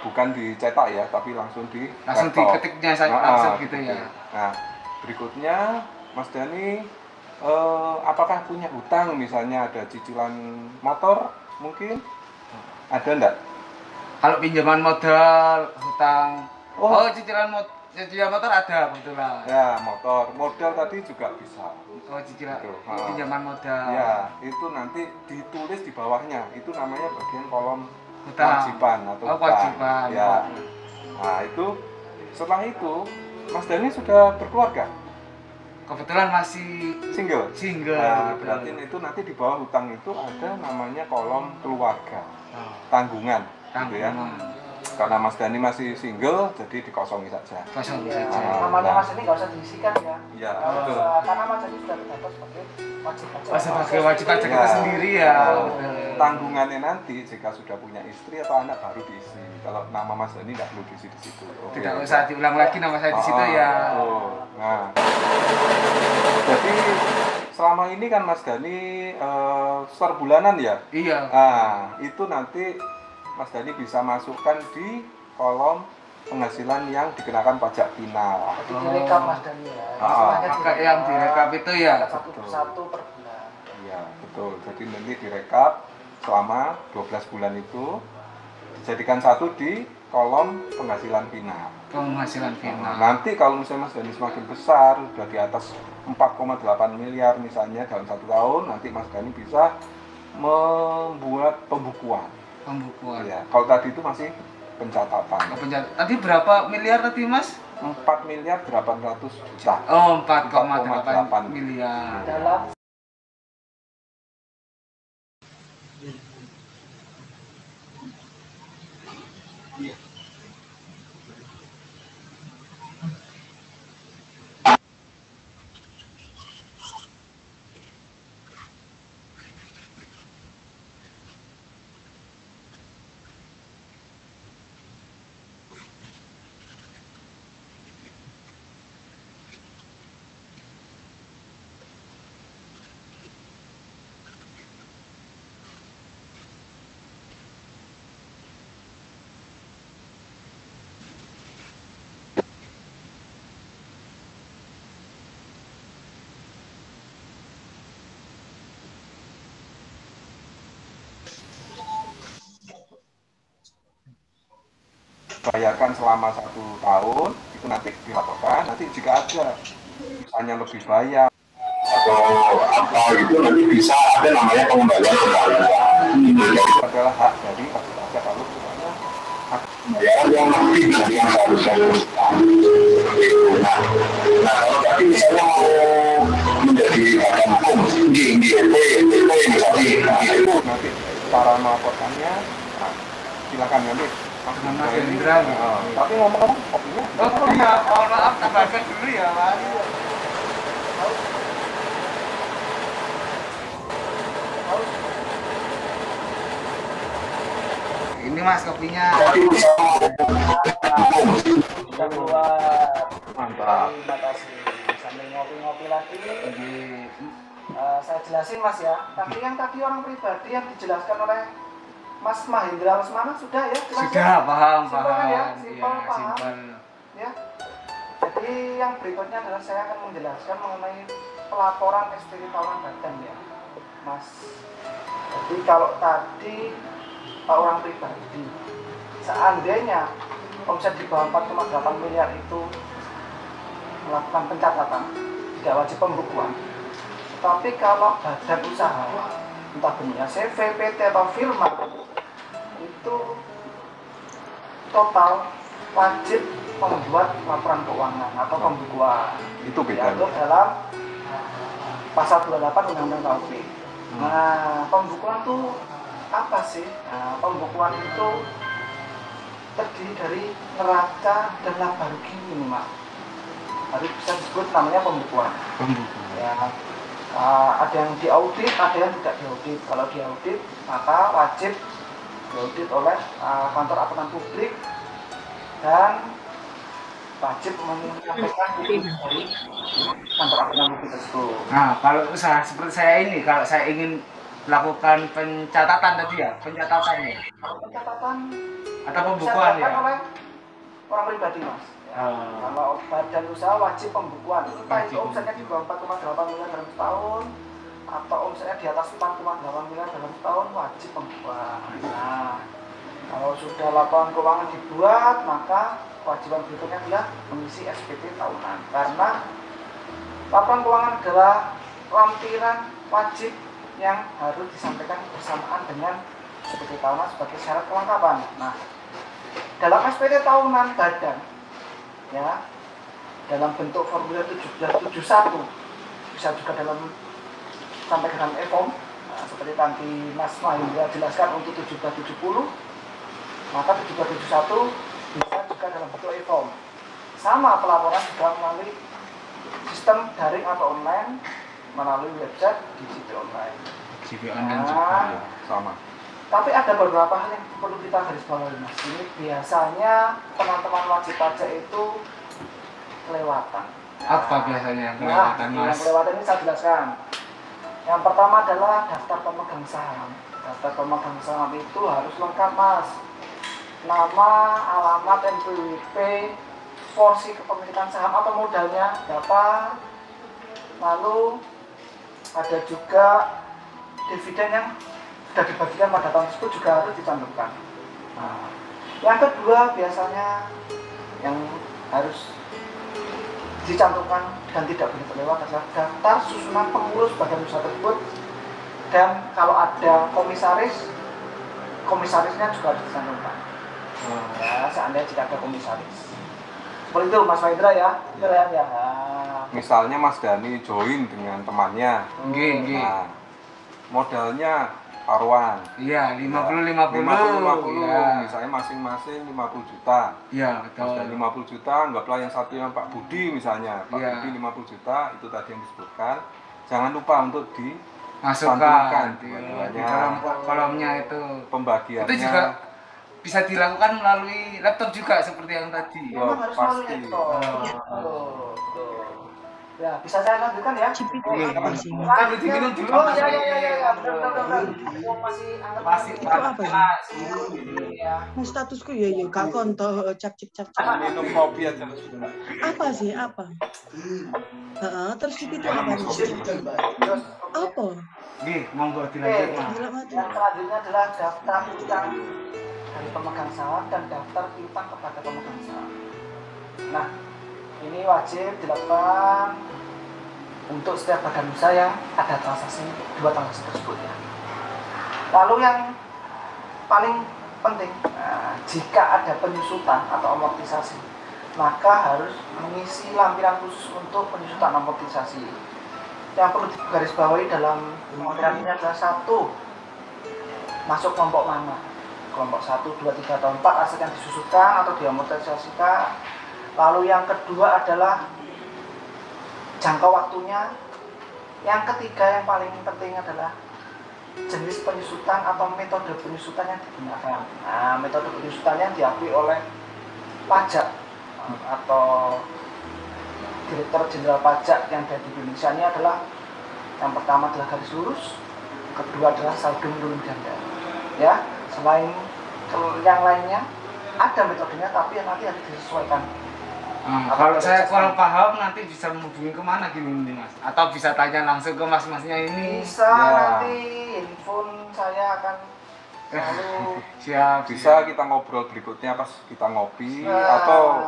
Y: bukan dicetak ya, tapi langsung
X: langsung diketiknya saja langsung gitu ya.
Y: Nah, berikutnya Mas Dhani apakah punya hutang, misalnya ada cicilan motor mungkin? Ada enggak?
X: Kalau pinjaman modal, hutang, cicilan motor ada kebetulan.
Y: Ya, modal tadi juga bisa.
X: Cicilan pinjaman modal.
Y: Ya, itu nanti ditulis di bawahnya. Itu namanya bagian kolom
X: hutang.
Y: Kewajiban atau hutang.
X: Kewajiban.
Y: Ya. Nah, itu setelah itu Mas Dhani sudah berkeluarga?
X: Kebetulan masih
Y: single.
X: Nah,
Y: berarti itu nanti di bawah hutang itu ada namanya kolom keluarga. Tanggungan. Gitu ya. Karena Mas Dhani masih single, jadi dikosongi saja.
X: Kosongi saja.
C: Namanya Mas ini nggak usah diisikan ya.
Y: Iya, betul.
C: Karena Mas Dhani sudah terdapat sebagai wajib pajak.
X: Sebagai wajib pajak kita sendiri ya.
Y: Tanggungannya nanti jika sudah punya istri atau anak baru diisi. Kalau nama Mas Dhani nggak perlu diisi di situ.
X: Tidak usah diulang lagi nama saya di situ ya.
Y: Nah, jadi selama ini kan Mas Dhani setor bulanan ya.
X: Iya.
Y: Nah, itu nanti Mas Dhani bisa masukkan di kolom penghasilan yang dikenakan pajak final.
C: Jadi direkap Mas Dhani ya.
X: Maka yang direkap itu ya
C: satu per bulan.
Y: Iya, betul. Jadi nanti direkap selama 12 bulan itu dijadikan satu di kolom penghasilan final.
X: Penghasilan final.
Y: Nanti kalau misalnya Mas Dhani semakin besar, sudah di atas 4,8 miliar misalnya dalam 1 tahun, nanti Mas Dhani bisa membuat pembukuan. Ya, kalau tadi itu masih pencatatan.
X: Tadi berapa miliar tadi Mas?
Y: 4 miliar 800 juta.
X: Oh, 4,8 miliar.
C: Dalam
Y: bayarkan selama 1 tahun, itu nanti dilaporkan. Nanti jika ada misalnya lebih bayar atau apa itu nanti bisa ada namanya pengembalian kembali. Itu adalah hak dari wajib pajak kalau misalnya hak pembayaran yang lebih dari yang seharusnya. Nah, kalau tadi misalnya mau menjadi badan hukum di DP misalnya itu nanti cara melaporkannya, silakan nanti.
X: Mas Hendra.
Y: Tapi ngomong-ngomong kopinya.
X: Oh iya, mohon maaf tambahkan dulu ya Mas. Ini Mas kopinya.
C: Bisa keluar.
Y: Mantap.
C: Terima kasih. Sambil ngopi-ngopi lagi. Saya jelasin Mas ya. Tadi orang pribadi yang dijelaskan oleh Mas Mahendra Lesmana sudah ya?
X: Sudah, paham.
C: Ya? Simpel,
X: ya,
C: paham. Ya. Jadi yang berikutnya adalah saya akan menjelaskan mengenai pelaporan SPT tahunan badan ya, Mas. Jadi kalau tadi orang pribadi, seandainya omset di bawah 4,8 miliar itu melakukan pencatatan, tidak wajib pembukuan. Tapi kalau badan usaha, entah bentuknya CV, PT atau firma, itu total wajib membuat laporan keuangan atau pembukuan.
Y: Itu bedanya.
C: Diatur dalam pasal 28 Undang-Undang KUP. Nah, pembukuan itu apa sih? Nah, pembukuan itu terdiri dari neraca dan laba rugi ini, Mak. Harus bisa disebut namanya pembukuan. Ya. Ada yang diaudit, ada yang tidak diaudit. Kalau diaudit, maka wajib diaudit oleh kantor akuntan publik dan wajib menyampaikan dari kantor akuntan publik tersebut.
X: Nah, kalau usaha seperti saya ini, kalau saya ingin melakukan pencatatan tadi ya, pencatatannya.
C: Kalau pencatatan
X: atau pembukuan ya.
C: Oleh orang pribadi, Mas. Kalau badan usaha wajib pembukuan. Entah itu omsetnya di bawah 4,8 miliar dalam setahun atau omsetnya di atas 4,8 miliar dalam setahun, wajib pembukuan. Nah, kalau sudah laporan keuangan dibuat, maka kewajiban berikutnya adalah mengisi SPT tahunan. Karena laporan keuangan adalah lampiran wajib yang harus disampaikan bersamaan dengan SPT tahunan sebagai syarat kelengkapan. Nah, dalam SPT tahunan badan, ya, dalam bentuk formulir 1771, bisa juga sampai dalam e-form, seperti tadi Mas Mahendra jelaskan untuk 1770, maka 1771 bisa juga dalam bentuk e-form. Sama pelaporan juga melalui sistem daring atau online, melalui website GJP Online.
X: GJP Online juga
C: sama. Tapi ada beberapa hal yang perlu kita garis bawahi, Mas. Ini biasanya teman-teman wajib pajak itu kelewatan.
X: Apa biasanya yang kelewatan, Mas?
C: Yang kelewatan ini saya jelaskan. Yang pertama adalah daftar pemegang saham. Daftar pemegang saham itu harus lengkap, Mas. Nama, alamat, NPWP, porsi kepemilikan saham atau modalnya berapa. Lalu ada juga dividen yang sudah dibagikan pada tahun tersebut juga harus dicantumkan. Nah, yang kedua biasanya yang harus dicantumkan dan tidak boleh terlewat adalah daftar susunan pengurus badan usaha tersebut, dan kalau ada komisarisnya juga harus dicantumkan. Ya, seandainya jika ada komisaris. Seperti itu, Mas Mahendra ya. Kalian ya.
Y: Misalnya Mas Dani join dengan temannya.
X: Nah,
Y: modalnya taruhan.
X: Iya, 50-50.
Y: Ya. Misalnya masing-masing 50 juta.
X: Iya, betul.
Y: Mas Dani 50 juta, anggaplah yang satu yang Pak Budi misalnya. Pak Budi 50 juta, itu tadi yang disebutkan. Jangan lupa untuk
X: dimasukkan di dalam kolomnya itu.
Y: Pembagiannya.
X: Itu juga bisa dilakukan melalui laptop juga seperti yang tadi.
C: Memang harus melalui laptop. Ya, bisa saya lanjutkan ya?
X: Apa sih? Kan diminum dulu.
C: Oh, ya. Benar. Masih
D: itu apa ya? Statusku ya, gak konto cap.
Y: Minum kopi aja.
D: Apa sih, apa? Terus itu apa? Apa?
X: Nih, monggo dilanjut.
C: Yang selanjutnya adalah daftar utang dari pemegang saham dan daftar piutang kepada pemegang saham. Nah, ini wajib dilakukan untuk setiap badan usaha yang ada dua transaksi tersebut ya. Lalu yang paling penting, jika ada penyusutan atau amortisasi, maka harus mengisi lampiran khusus untuk penyusutan amortisasi. Yang perlu digarisbawahi dalam lampiran ini adalah 1, masuk kelompok mana. Kelompok 1, 2, 3, atau 4 aset yang disusutkan atau diamortisasikan. Lalu yang kedua adalah jangka waktunya. Yang ketiga yang paling penting adalah jenis penyusutan atau metode penyusutan yang digunakan. Nah, metode penyusutannya diakui oleh pajak atau Direktur Jenderal Pajak yang ada di Indonesia ini adalah yang pertama adalah garis lurus, kedua adalah saldo menurun ganda. Ya, selain yang lainnya ada metodenya, tapi yang nanti harus disesuaikan.
X: Kalau saya kurang paham nanti bisa menghubungi kemana gini Mas? Atau bisa tanya langsung ke mas-masnya ini?
C: Bisa ya. Nanti handphone saya akan selalu
X: siap.
Y: Bisa kita ngobrol berikutnya pas kita ngopi atau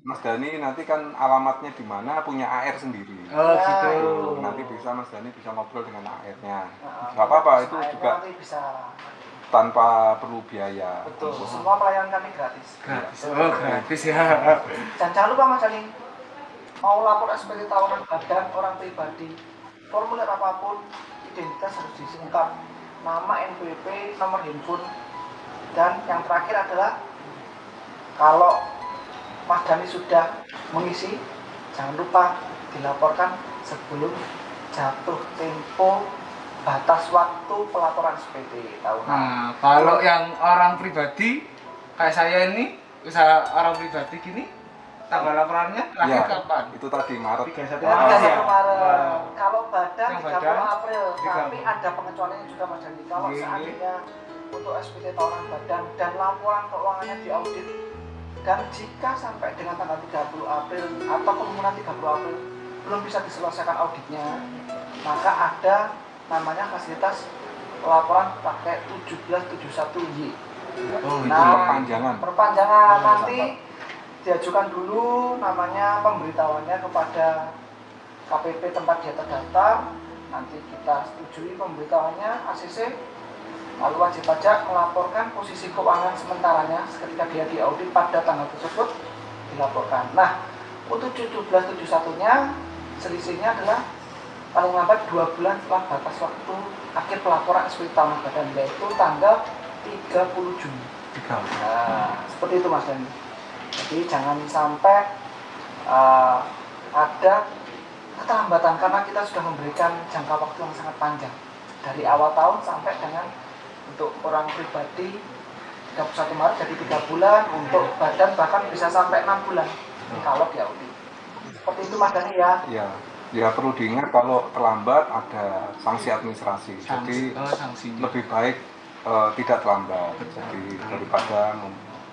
Y: Mas Dani nanti kan alamatnya di mana, punya AR sendiri.
X: Oh gitu.
Y: Nanti bisa Mas Dani bisa ngobrol dengan AR-nya. Gak apa-apa, itu juga
C: nanti bisa
Y: tanpa perlu biaya.
C: Betul, semua pelayanan kami gratis.
X: Gratis, oh gratis ya.
C: Dan jangan lupa Mas Dani, mau lapor SPT tahunan badan orang pribadi, formulir apapun, identitas harus diisi lengkap, nama, NPWP, nomor handphone, dan yang terakhir adalah kalau Mas Dani sudah mengisi, jangan lupa dilaporkan sebelum jatuh tempo batas waktu pelaporan SPT tahunan.
X: Nah, kalau yang orang pribadi kayak saya ini, usaha orang pribadi gini, tanggal laporannya terakhir kapan?
Y: Itu tadi Maret.
C: 31 Maret. Kalau badan 30 April, tapi ada pengecualiannya juga Mas Dandi. Kalau seandainya untuk SPT tahunan badan dan laporan keuangannya diaudit, dan jika sampai dengan tanggal 30 April atau kemudian 30 April belum bisa diselesaikan auditnya, maka ada namanya fasilitas laporan pakai 1771Y.
Y: Oh, itu perpanjangan.
C: Perpanjangan nanti diajukan dulu namanya pemberitahuannya kepada KPP tempat dia terdaftar. Nanti kita setujui pemberitahuannya ACC, lalu wajib pajak melaporkan posisi keuangan sementaranya ketika dia diaudit pada tanggal tersebut dilaporkan. Nah, untuk 1771-nya selisihnya adalah paling lambat 2 bulan setelah batas waktu akhir pelaporan SPT tahunan badan, yaitu tanggal 30 Juni. Nah, seperti itu Mas Dani. Jadi jangan sampai ada keterlambatan karena kita sudah memberikan jangka waktu yang sangat panjang dari awal tahun sampai dengan untuk orang pribadi 31 Maret jadi 3 bulan, untuk badan bahkan bisa sampai 6 bulan kalau diaudit. Seperti itu Mas Dani ya.
Y: Iya. Ya perlu diingat kalau terlambat ada sanksi administrasi. Jadi lebih baik tidak terlambat. Jadi daripada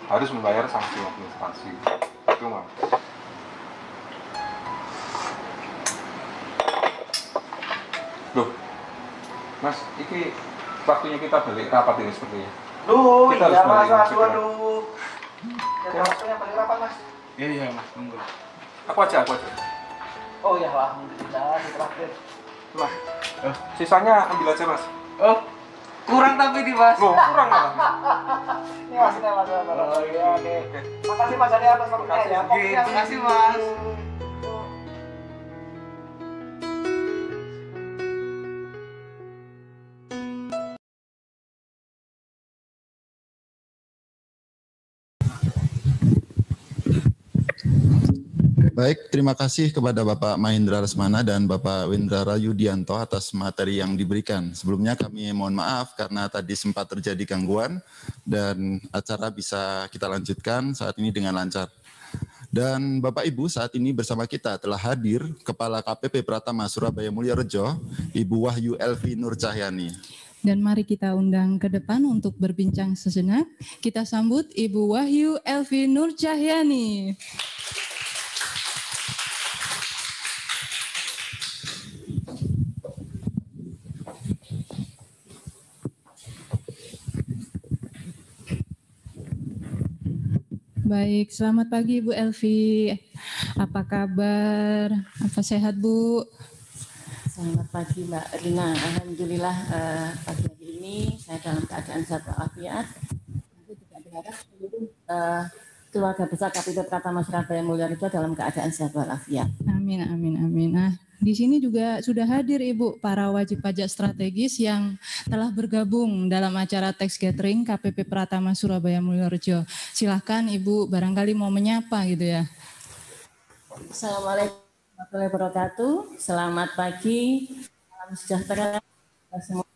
Y: harus membayar sanksi administrasi. Itu Mas. Loh, Mas, ini waktunya kita balik rapat ini sepertinya.
C: Duh,
Y: kita
C: iya Mas,
Y: segera.
C: aduh. Jadi waktunya balik rapat Mas.
Y: Iya Mas, tunggu. Aku aja.
C: Oh ya, alhamdulillah, terakhir.
Y: Mas, sisanya ambil aja Mas.
X: Oh, kurang tapi nih Mas.
Y: Loh, kurang Mas.
C: Ini Mas. Oh iya, oke. Makasih Mas Dani atas waktunya ya.
X: Terima kasih Mas.
K: Baik, terima kasih kepada Bapak Mahendra Lesmana dan Bapak Windrara Yudianto atas materi yang diberikan. Sebelumnya kami mohon maaf karena tadi sempat terjadi gangguan dan acara bisa kita lanjutkan saat ini dengan lancar. Dan Bapak Ibu, saat ini bersama kita telah hadir Kepala KPP Pratama Surabaya Mulyarejo, Ibu Wahyu Elvi Nur Cahyani.
M: Dan mari kita undang ke depan untuk berbincang sejenak. Kita sambut Ibu Wahyu Elvi Nur Cahyani. Baik, selamat pagi Bu Elvi. Apa kabar? Apa sehat Bu?
E: Selamat pagi Mbak Rina. Alhamdulillah pagi hari ini saya dalam keadaan sehat walafiat. Nanti juga berharap seluruh keluarga besar KPP Pratama Surabaya Mulyarejo dalam keadaan sehat walafiat.
M: Amin, amin, amin. Nah, di sini juga sudah hadir Ibu para wajib pajak strategis yang telah bergabung dalam acara Tax Gathering KPP Pratama Surabaya Mulyarejo. Silahkan Ibu barangkali mau menyapa gitu ya.
E: Assalamualaikum warahmatullahi wabarakatuh. Selamat pagi, salam sejahtera semua.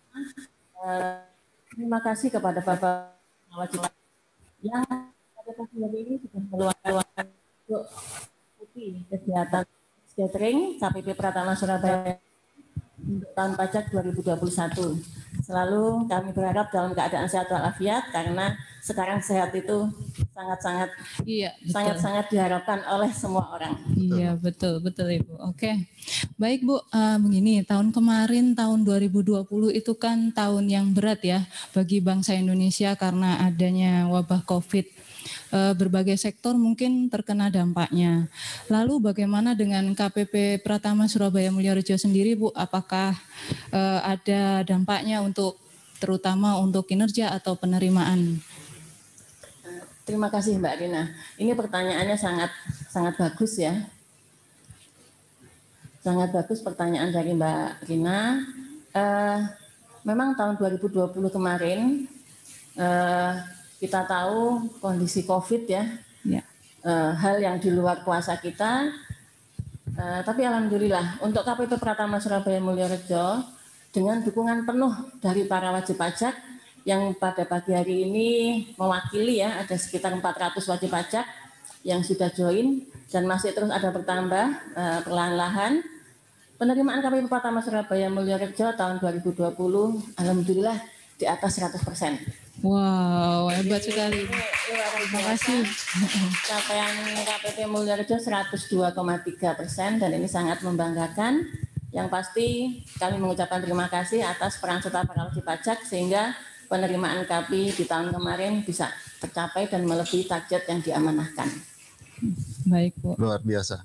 E: Terima kasih kepada Bapak wajib pajak yang pada pagi hari ini sudah meluangkan untuk kegiatan gathering KPP Pratama Surabaya untuk tahun pajak 2021. Selalu kami berharap dalam keadaan sehat walafiat karena sekarang sehat itu sangat-sangat sangat-sangat diharapkan oleh semua orang.
M: Iya, betul Ibu. Oke. Baik Bu, begini, tahun kemarin tahun 2020 itu kan tahun yang berat ya bagi bangsa Indonesia karena adanya wabah Covid. Berbagai sektor mungkin terkena dampaknya. Lalu bagaimana dengan KPP Pratama Surabaya Mulyarejo sendiri Bu? Apakah ada dampaknya untuk terutama untuk kinerja atau penerimaan?
E: Terima kasih Mbak Rina. Ini pertanyaannya sangat bagus ya. Sangat bagus pertanyaan dari Mbak Rina. Memang tahun 2020 kemarin kita tahu kondisi COVID ya, hal yang di luar kuasa kita Tapi alhamdulillah untuk KPP Pratama Surabaya Mulyorejo dengan dukungan penuh dari para wajib pajak yang pada pagi hari ini mewakili ya, ada sekitar 400 wajib pajak yang sudah join dan masih terus ada bertambah perlahan-lahan. Penerimaan KPP Pratama Surabaya Mulyorejo tahun 2020 alhamdulillah di atas 100%.
M: Wow, hebat sekali.
E: Terima kasih. Capaian KPP Mulyorejo 102,3% dan ini sangat membanggakan. Yang pasti kami mengucapkan terima kasih atas peran serta para wajib pajak sehingga penerimaan KPI di tahun kemarin bisa tercapai dan melebihi target yang diamanahkan.
M: Baik, Bu.
K: Luar biasa.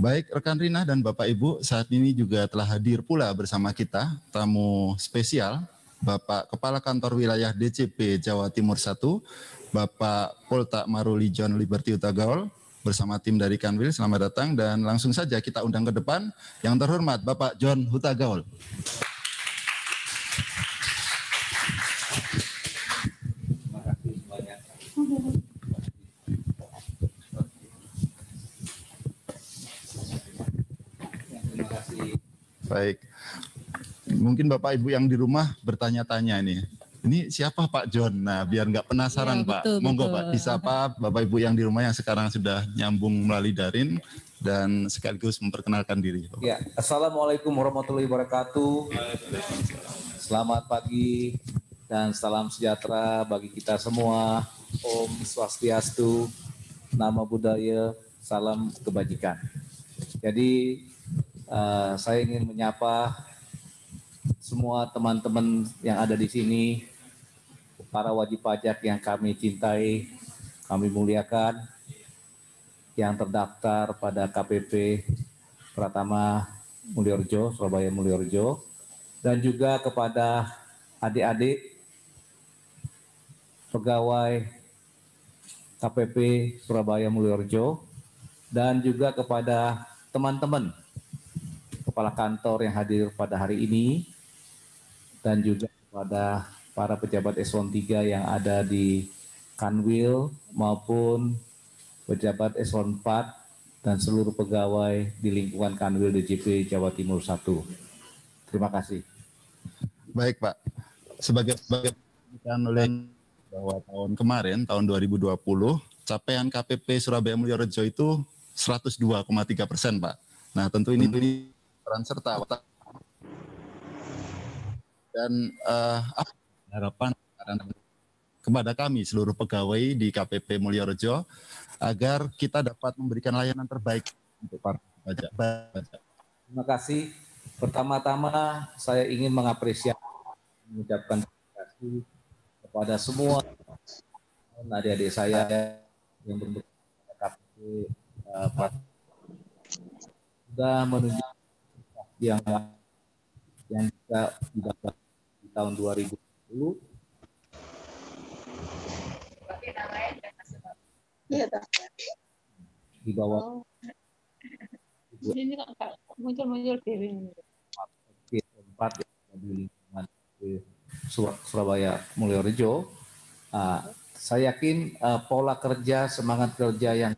K: Baik, rekan Rina dan Bapak Ibu, saat ini juga telah hadir pula bersama kita tamu spesial Bapak Kepala Kantor Wilayah DCP Jawa Timur 1, Bapak Polta Maruli John Liberty Hutagaul bersama tim dari Kanwil. Selamat datang dan langsung saja kita undang ke depan yang terhormat Bapak John Hutagaul.
Y: Terima kasih.
K: Baik. Mungkin Bapak Ibu yang di rumah bertanya-tanya ini siapa Pak John? Nah, biar nggak penasaran ya, Pak, betul, monggo betul. Pak disapa Bapak Ibu yang di rumah yang sekarang sudah nyambung melalui daring dan sekaligus memperkenalkan diri.
F: Ya, Assalamualaikum warahmatullahi wabarakatuh. Selamat pagi dan salam sejahtera bagi kita semua. Om Swastiastu, Namo Buddhaya, salam kebajikan. Jadi saya ingin menyapa semua teman-teman yang ada di sini, para wajib pajak yang kami cintai, kami muliakan, yang terdaftar pada KPP Pratama Mulyorejo, Surabaya Mulyorejo, dan juga kepada adik-adik pegawai KPP Surabaya Mulyorejo, dan juga kepada teman-teman kepala kantor yang hadir pada hari ini, dan juga kepada para pejabat eselon 3 yang ada di Kanwil maupun pejabat eselon 4 dan seluruh pegawai di lingkungan Kanwil DJP Jawa Timur 1. Terima kasih.
K: Baik Pak, sebagai oleh bahwa tahun kemarin, tahun 2020, capaian KPP Surabaya Mulyorejo itu 102,3% Pak. Nah tentu ini peran serta dan harapan kepada kami seluruh pegawai di KPP Mulyorejo agar kita dapat memberikan layanan terbaik untuk para pajak.
F: Terima kasih. Pertama-tama saya ingin mengucapkan terima kasih kepada semua adik-adik saya yang berada di KPP sudah menunjukkan yang bisa didapat di tahun 2020. Di bawah
O: ini muncul
F: tempat di lingkungan Surabaya Mulyorejo. Saya yakin pola kerja, semangat kerja yang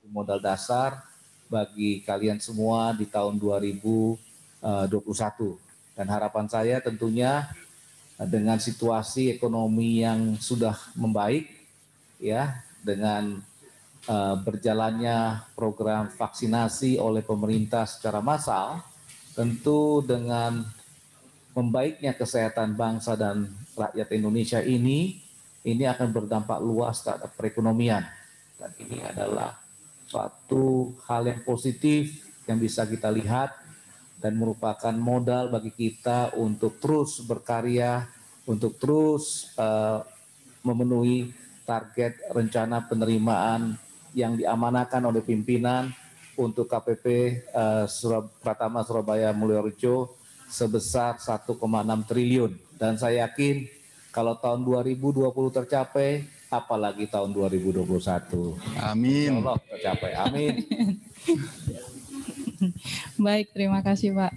F: modal dasar bagi kalian semua di tahun 2021. Dan harapan saya tentunya dengan situasi ekonomi yang sudah membaik, ya, dengan berjalannya program vaksinasi oleh pemerintah secara massal, tentu dengan membaiknya kesehatan bangsa dan rakyat Indonesia ini akan berdampak luas terhadap perekonomian. Dan ini adalah suatu hal yang positif yang bisa kita lihat dan merupakan modal bagi kita untuk terus berkarya, untuk terus memenuhi target rencana penerimaan yang diamanahkan oleh pimpinan untuk KPP Pratama Surabaya Mulyorejo sebesar 1,6 triliun. Dan saya yakin kalau tahun 2020 tercapai, apalagi tahun 2021.
K: Amin.
F: Insya Allah tercapai. Amin.
M: Baik, terima kasih Pak.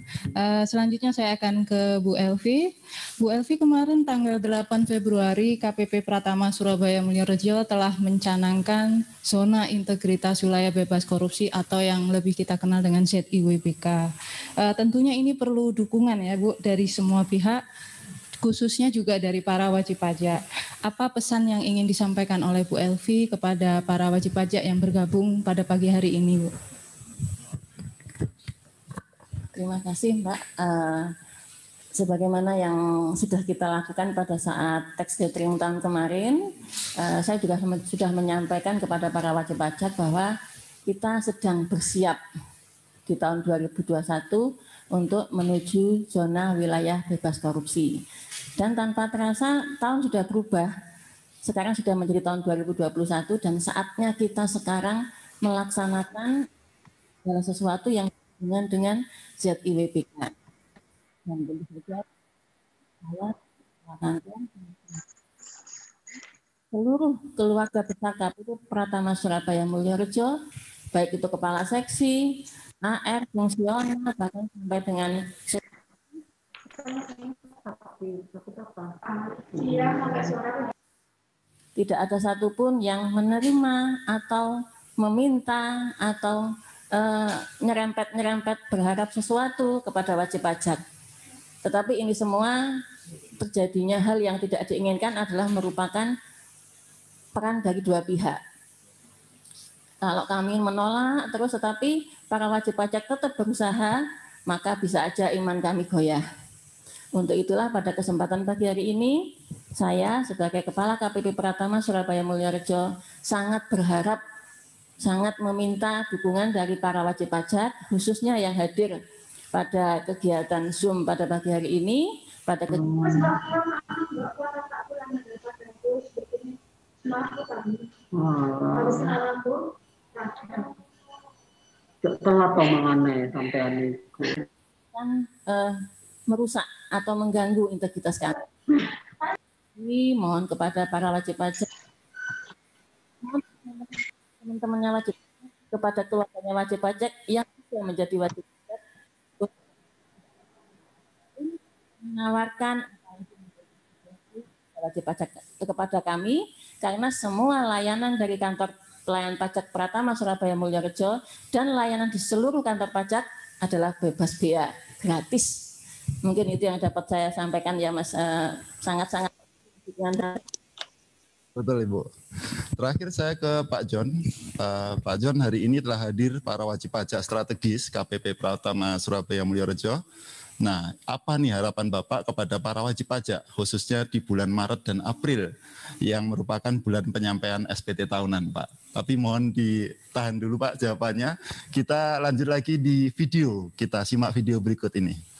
M: Selanjutnya saya akan ke Bu Elvi. Bu Elvi, kemarin tanggal 8 Februari KPP Pratama Surabaya Mulyorejo telah mencanangkan zona integritas wilayah bebas korupsi atau yang lebih kita kenal dengan ZIWBK. Tentunya ini perlu dukungan ya Bu dari semua pihak, khususnya juga dari para wajib pajak. Apa pesan yang ingin disampaikan oleh Bu Elvi kepada para wajib pajak yang bergabung pada pagi hari ini, Bu?
E: Terima kasih, Mbak. Sebagaimana yang sudah kita lakukan pada saat tax gathering tahun kemarin, saya juga sudah menyampaikan kepada para wajib pajak bahwa kita sedang bersiap di tahun 2021 untuk menuju zona wilayah bebas korupsi. Dan tanpa terasa tahun sudah berubah. Sekarang sudah menjadi tahun 2021 dan saatnya kita sekarang melaksanakan segala sesuatu yang dengan ZIWBK. Dan tentu saja seluruh keluarga besar KPP Pratama Surabaya Mulyorejo, baik itu kepala seksi, AR, fungsional, bahkan sampai dengan tidak ada satupun yang menerima atau meminta atau nyerempet berharap sesuatu kepada wajib pajak. Tetapi ini semua terjadinya hal yang tidak diinginkan adalah merupakan peran dari dua pihak. Kalau kami menolak terus tetapi para wajib pajak tetap berusaha, maka bisa aja iman kami goyah. Untuk itulah pada kesempatan pagi hari ini, saya sebagai Kepala KPP Pratama Surabaya Mulyorejo sangat berharap, sangat meminta dukungan dari para wajib pajak, khususnya yang hadir pada kegiatan Zoom pada pagi hari ini, pada
B: telat omongannya sampai
E: merusak atau mengganggu integritas kami. Ini mohon kepada para wajib pajak, teman-temannya wajib, kepada keluarganya wajib pajak yang sudah menjadi wajib pajak, menawarkan wajib pajak kepada kami, karena semua layanan dari kantor pelayanan pajak Pratama Surabaya Mulyorejo dan layanan di seluruh kantor pajak adalah bebas bea, gratis. Mungkin itu yang dapat saya sampaikan ya Mas, sangat-sangat.
K: Betul Ibu. Terakhir saya ke Pak John. Pak John, hari ini telah hadir para wajib pajak strategis KPP Pratama Surabaya Mulyorejo. Nah, apa nih harapan Bapak kepada para wajib pajak, khususnya di bulan Maret dan April, yang merupakan bulan penyampaian SPT tahunan, Pak? Tapi mohon ditahan dulu Pak jawabannya. Kita lanjut lagi di video. Kita simak video berikut ini.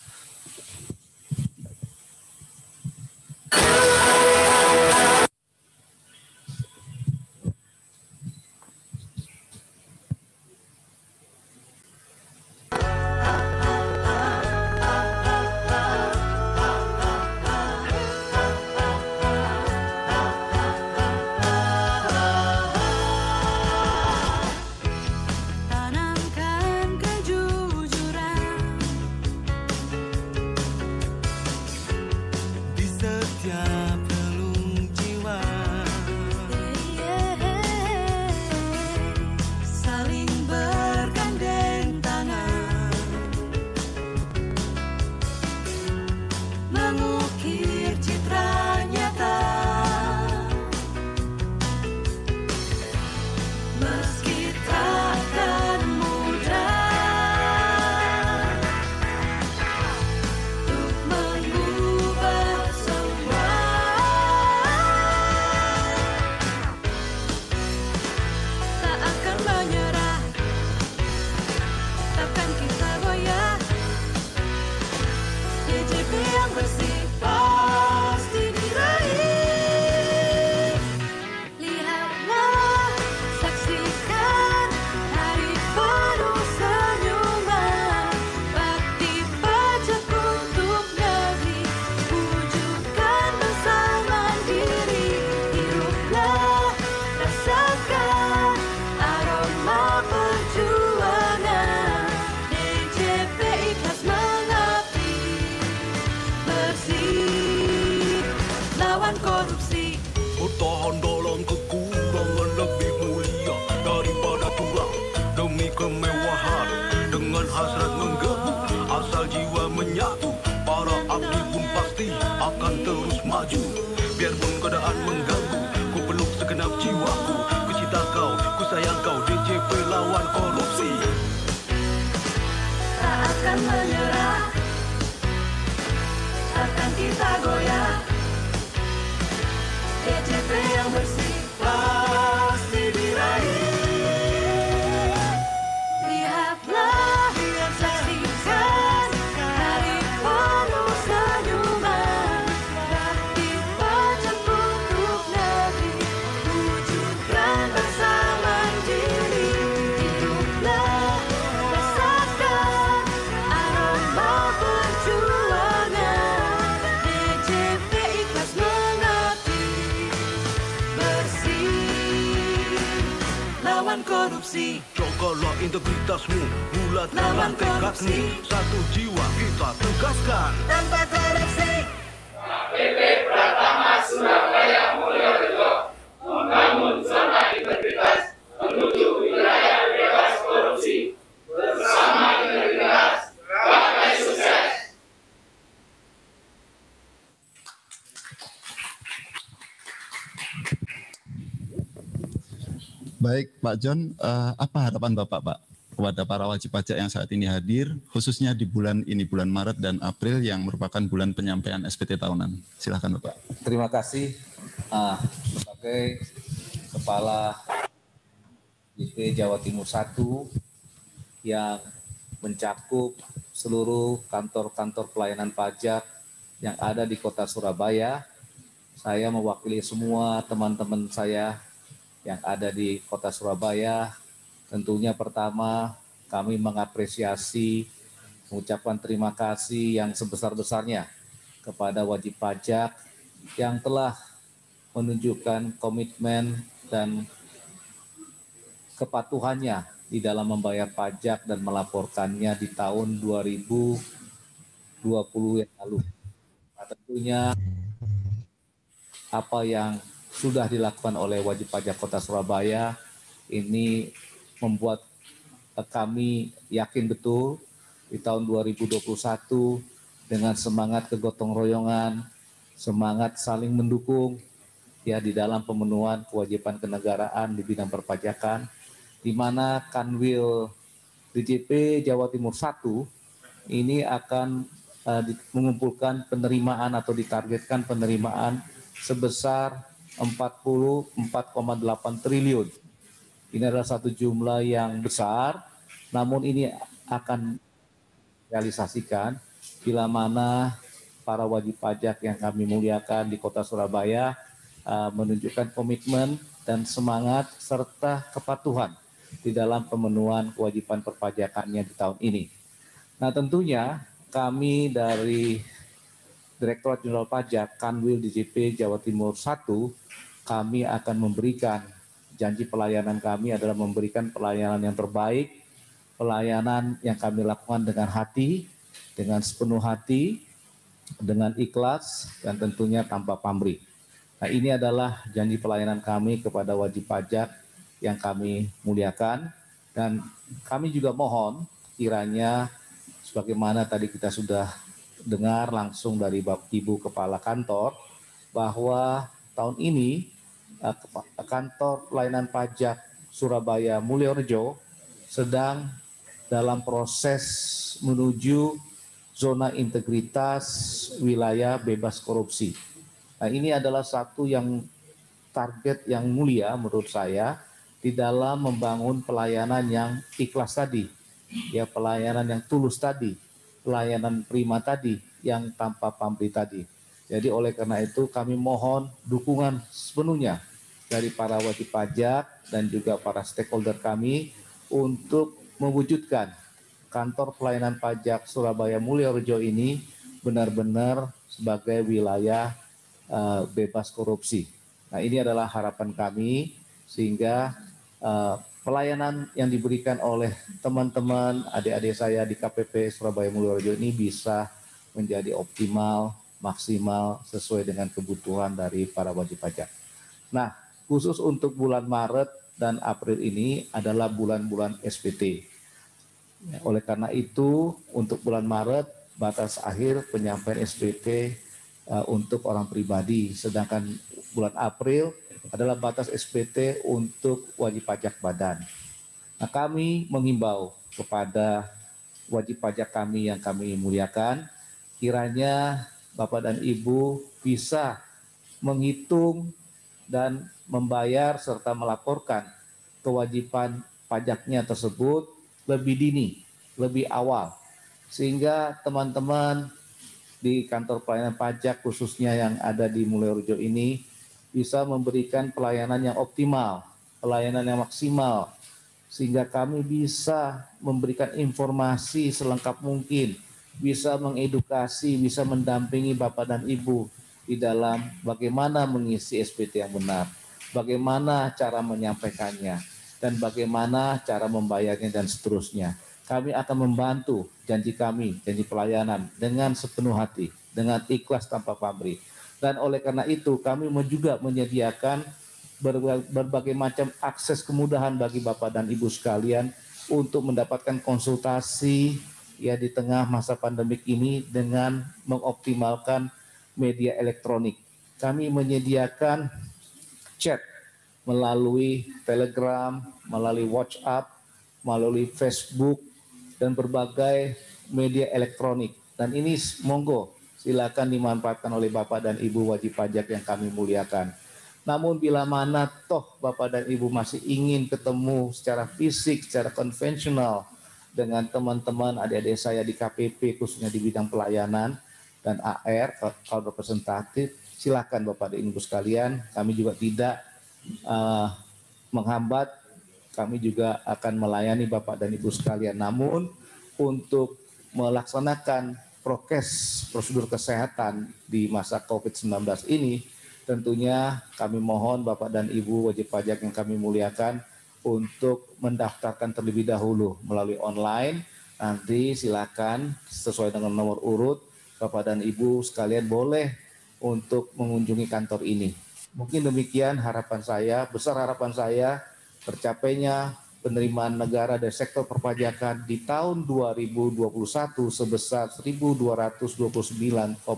G: akan terus maju. Biarpun keadaan mengganggu, ku peluk segenap jiwaku. Ku cinta kau, ku sayang kau, DJP lawan korupsi.
H: Tak akan menyerah, takkan kita goyah. DJP yang bersih pasti diraih. Lihatlah, saksikan hari penuh senyuman. Bakti pajak untuk negeri, wujudkan bersama diri. Hiduplah, rasakan aroma perjuangan. DJP ikhlas mengabdi, bersih lawan korupsi.
G: Jagalah integritasmu, bulatkanlah tekadmu. Satu jiwa kita tegaskan.
H: Tanpa korupsi.
L: KPP Pratama Surabaya Mulyorejo membangun zona integritas menuju wilayah bebas korupsi. Bersama integritas, gapai sukses.
K: Baik, Pak John, apa harapan Bapak, Pak, kepada para wajib pajak yang saat ini hadir, khususnya di bulan ini, bulan Maret dan April yang merupakan bulan penyampaian SPT tahunan? Silakan, Bapak.
F: Terima kasih. Sebagai Kepala DP Jawa Timur 1 yang mencakup seluruh kantor-kantor pelayanan pajak yang ada di Kota Surabaya, saya mewakili semua teman-teman saya yang ada di Kota Surabaya. Tentunya pertama kami mengapresiasi, mengucapkan terima kasih yang sebesar-besarnya kepada wajib pajak yang telah menunjukkan komitmen dan kepatuhannya di dalam membayar pajak dan melaporkannya di tahun 2020 yang lalu. Nah, tentunya apa yang sudah dilakukan oleh wajib pajak Kota Surabaya ini membuat kami yakin betul di tahun 2021 dengan semangat kegotong royongan, semangat saling mendukung ya di dalam pemenuhan kewajiban kenegaraan di bidang perpajakan, di mana Kanwil DJP Jawa Timur 1 ini akan mengumpulkan penerimaan atau ditargetkan penerimaan sebesar 44,8 triliun. Ini adalah satu jumlah yang besar, namun ini akan realisasikan bila mana para wajib pajak yang kami muliakan di Kota Surabaya menunjukkan komitmen dan semangat serta kepatuhan di dalam pemenuhan kewajiban perpajakannya di tahun ini. Nah, tentunya kami dari Direktorat Jenderal Pajak Kanwil DJP Jawa Timur 1, kami akan memberikan, janji pelayanan kami adalah memberikan pelayanan yang terbaik, pelayanan yang kami lakukan dengan hati, dengan sepenuh hati, dengan ikhlas, dan tentunya tanpa pamrih. Nah, ini adalah janji pelayanan kami kepada wajib pajak yang kami muliakan, dan kami juga mohon kiranya sebagaimana tadi kita sudah dengar langsung dari Bapak Ibu Kepala Kantor bahwa tahun ini Kantor Pelayanan Pajak Surabaya Mulyorejo sedang dalam proses menuju zona integritas wilayah bebas korupsi. Nah, ini adalah satu yang target yang mulia menurut saya di dalam membangun pelayanan yang ikhlas tadi, ya pelayanan yang tulus tadi, pelayanan prima tadi, yang tanpa pamrih tadi. Jadi oleh karena itu kami mohon dukungan sepenuhnya dari para wajib pajak dan juga para stakeholder kami untuk mewujudkan kantor pelayanan pajak Surabaya Mulyorejo ini benar-benar sebagai wilayah bebas korupsi. Nah, ini adalah harapan kami sehingga pelayanan yang diberikan oleh teman-teman, adik-adik saya di KPP Surabaya Mulyorejo ini bisa menjadi optimal, maksimal, sesuai dengan kebutuhan dari para wajib pajak. Nah, khusus untuk bulan Maret dan April ini adalah bulan-bulan SPT. Oleh karena itu, untuk bulan Maret, batas akhir penyampaian SPT untuk orang pribadi, sedangkan bulan April adalah batas SPT untuk wajib pajak badan. Nah, kami menghimbau kepada wajib pajak kami yang kami muliakan, kiranya Bapak dan Ibu bisa menghitung dan membayar serta melaporkan kewajiban pajaknya tersebut lebih dini, lebih awal, sehingga teman-teman di kantor pelayanan pajak khususnya yang ada di Mulyorejo ini bisa memberikan pelayanan yang optimal, pelayanan yang maksimal, sehingga kami bisa memberikan informasi selengkap mungkin, bisa mengedukasi, bisa mendampingi Bapak dan Ibu di dalam bagaimana mengisi SPT yang benar, bagaimana cara menyampaikannya, dan bagaimana cara membayarnya dan seterusnya. Kami akan membantu janji kami, janji pelayanan dengan sepenuh hati, dengan ikhlas tanpa pamrih. Dan oleh karena itu kami juga menyediakan berbagai macam akses kemudahan bagi Bapak dan Ibu sekalian untuk mendapatkan konsultasi ya di tengah masa pandemik ini dengan mengoptimalkan media elektronik. Kami menyediakan chat melalui Telegram, melalui WhatsApp, melalui Facebook, dan berbagai media elektronik. Dan ini monggo silakan dimanfaatkan oleh Bapak dan Ibu wajib pajak yang kami muliakan. Namun bila mana toh Bapak dan Ibu masih ingin ketemu secara fisik, secara konvensional dengan teman-teman adik-adik saya di KPP khususnya di bidang pelayanan dan AR, kaum representatif, silakan Bapak dan Ibu sekalian. Kami juga tidak menghambat, kami juga akan melayani Bapak dan Ibu sekalian. Namun untuk melaksanakan prokes prosedur kesehatan di masa COVID-19 ini, tentunya kami mohon Bapak dan Ibu wajib pajak yang kami muliakan untuk mendaftarkan terlebih dahulu melalui online. Nanti silakan sesuai dengan nomor urut Bapak dan Ibu sekalian boleh untuk mengunjungi kantor ini. Mungkin demikian harapan saya, besar harapan saya tercapainya penerimaan negara dari sektor perpajakan di tahun 2021 sebesar 1.229,5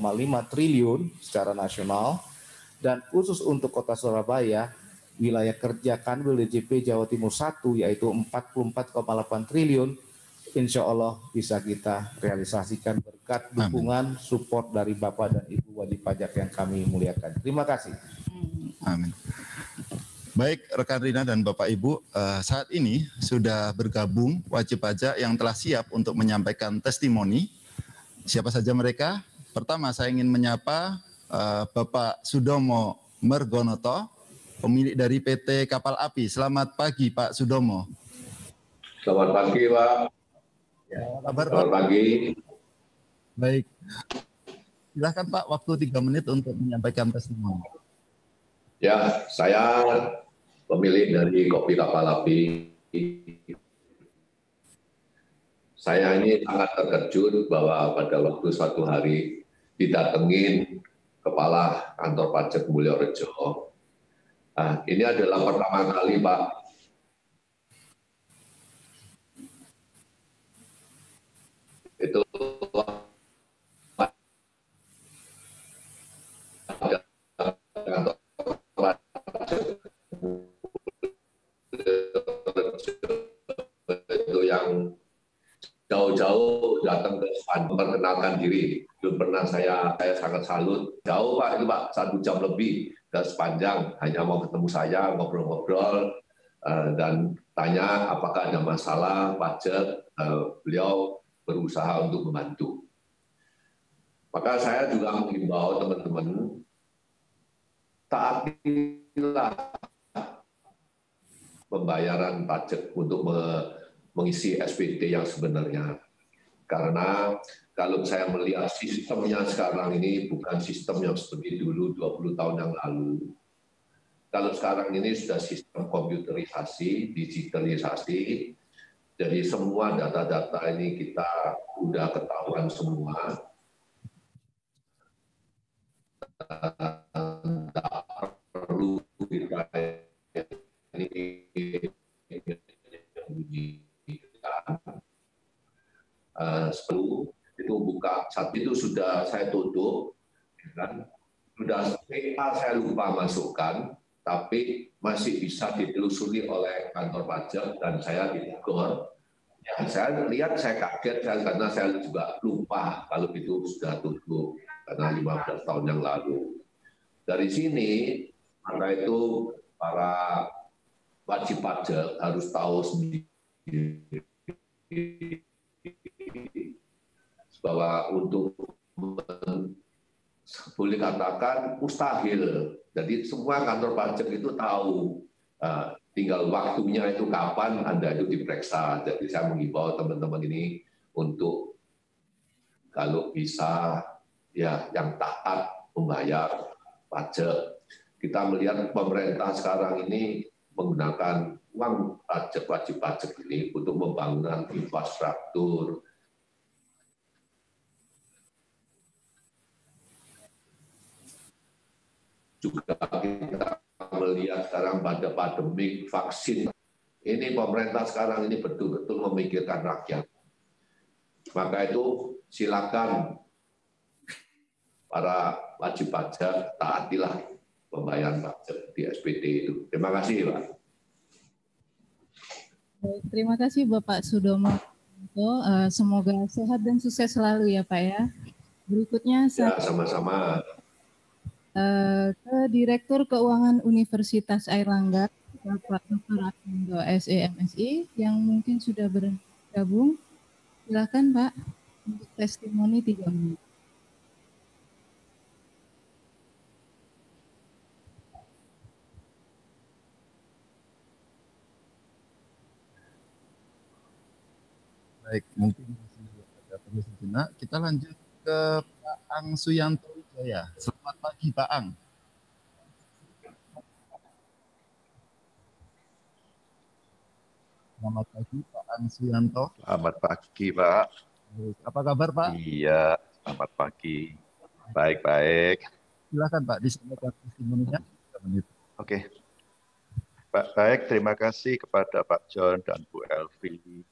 F: triliun secara nasional, dan khusus untuk Kota Surabaya, wilayah kerja Kanwil DJP Jawa Timur 1 yaitu 44,8 triliun, insya Allah bisa kita realisasikan berkat dukungan support dari Bapak dan Ibu wajib pajak yang kami muliakan. Terima kasih.
K: Amin. Baik rekan Rina dan Bapak Ibu, saat ini sudah bergabung wajib pajak yang telah siap untuk menyampaikan testimoni. Siapa saja mereka? Pertama saya ingin menyapa Bapak Sudomo Mergonoto, pemilik dari PT Kapal Api. Selamat pagi Pak Sudomo.
A: Selamat pagi Pak.
K: Ya, kabar,
A: selamat
K: Pak.
A: pagi.
K: Baik, silakan Pak, waktu 3 menit untuk menyampaikan testimoni.
A: Ya, saya pemilik dari Kopi Kapal Api. Saya ini sangat terkejut bahwa pada waktu suatu hari didatengin Kepala Kantor Pajak Mulyorejo. Nah, ini adalah pertama kali Pak itu kantor itu yang jauh-jauh datang ke Sepanjang memperkenalkan diri. Belum pernah saya sangat salut. Jauh Pak, itu Pak 1 jam lebih dari Sepanjang, hanya mau ketemu saya, ngobrol-ngobrol dan tanya apakah ada masalah pajak. Beliau berusaha untuk membantu. Maka saya juga mengimbau teman-teman, taatilah pembayaran pajak untuk mengisi SPT yang sebenarnya. Karena kalau saya melihat sistemnya sekarang ini bukan sistem yang seperti dulu 20 tahun yang lalu. Kalau sekarang ini sudah sistem komputerisasi, digitalisasi, jadi semua data-data ini kita sudah ketahuan semua. Tidak perlu kita itu buka saat itu sudah saya tutup kan sudah PA saya lupa masukkan, tapi masih bisa ditelusuri oleh kantor pajak dan saya ditegur. Ya, saya lihat saya kaget karena saya juga lupa kalau itu sudah tutup karena 15 tahun yang lalu. Dari sini maka itu para wajib pajak harus tahu sendiri bahwa untuk boleh katakan mustahil. Jadi semua kantor pajak itu tahu, tinggal waktunya itu kapan Anda itu diperiksa. Jadi saya mengimbau teman-teman ini untuk kalau bisa ya yang taat membayar pajak. Kita melihat pemerintah sekarang ini menggunakan uang pajak wajib pajak ini untuk pembangunan infrastruktur. Juga kita melihat sekarang pada pandemi vaksin. Ini pemerintah sekarang ini betul-betul memikirkan rakyat. Maka itu silakan para wajib pajak taatilah pembayaran pajak di SPT itu. Terima kasih, Pak.
M: Terima kasih Bapak Sudomo. Semoga sehat dan sukses selalu ya Pak ya. Berikutnya
A: ya, sama-sama.
M: Ke Direktur Keuangan Universitas Airlangga, Bapak Dr. Arvindo SE MSI yang mungkin sudah bergabung. Silakan Pak untuk testimoni 3 menit.
K: Baik, mungkin ada perlu sejenak. Kita lanjut ke Pak Ang Suyanto Wijaya. Selamat pagi, Pak Ang. Selamat pagi, Pak Ang Suyanto.
I: Selamat pagi, Pak.
K: Apa kabar, Pak?
I: Iya, selamat pagi. Baik-baik.
K: Silakan, Pak, disampaikan testimoninya.
I: Oke. Pak, baik, terima kasih kepada Pak John dan Bu Elvi.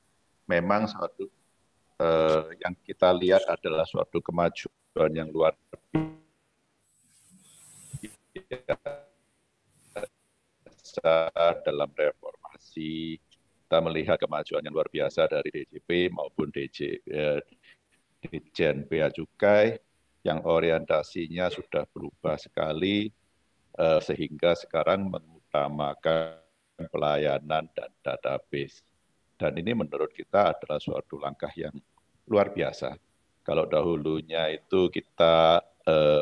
I: Memang suatu yang kita lihat adalah suatu kemajuan yang luar biasa dalam reformasi. Kita melihat kemajuan yang luar biasa dari DJP maupun Ditjen Bea Cukai yang orientasinya sudah berubah sekali sehingga sekarang mengutamakan pelayanan dan database. Dan ini menurut kita adalah suatu langkah yang luar biasa. Kalau dahulunya itu kita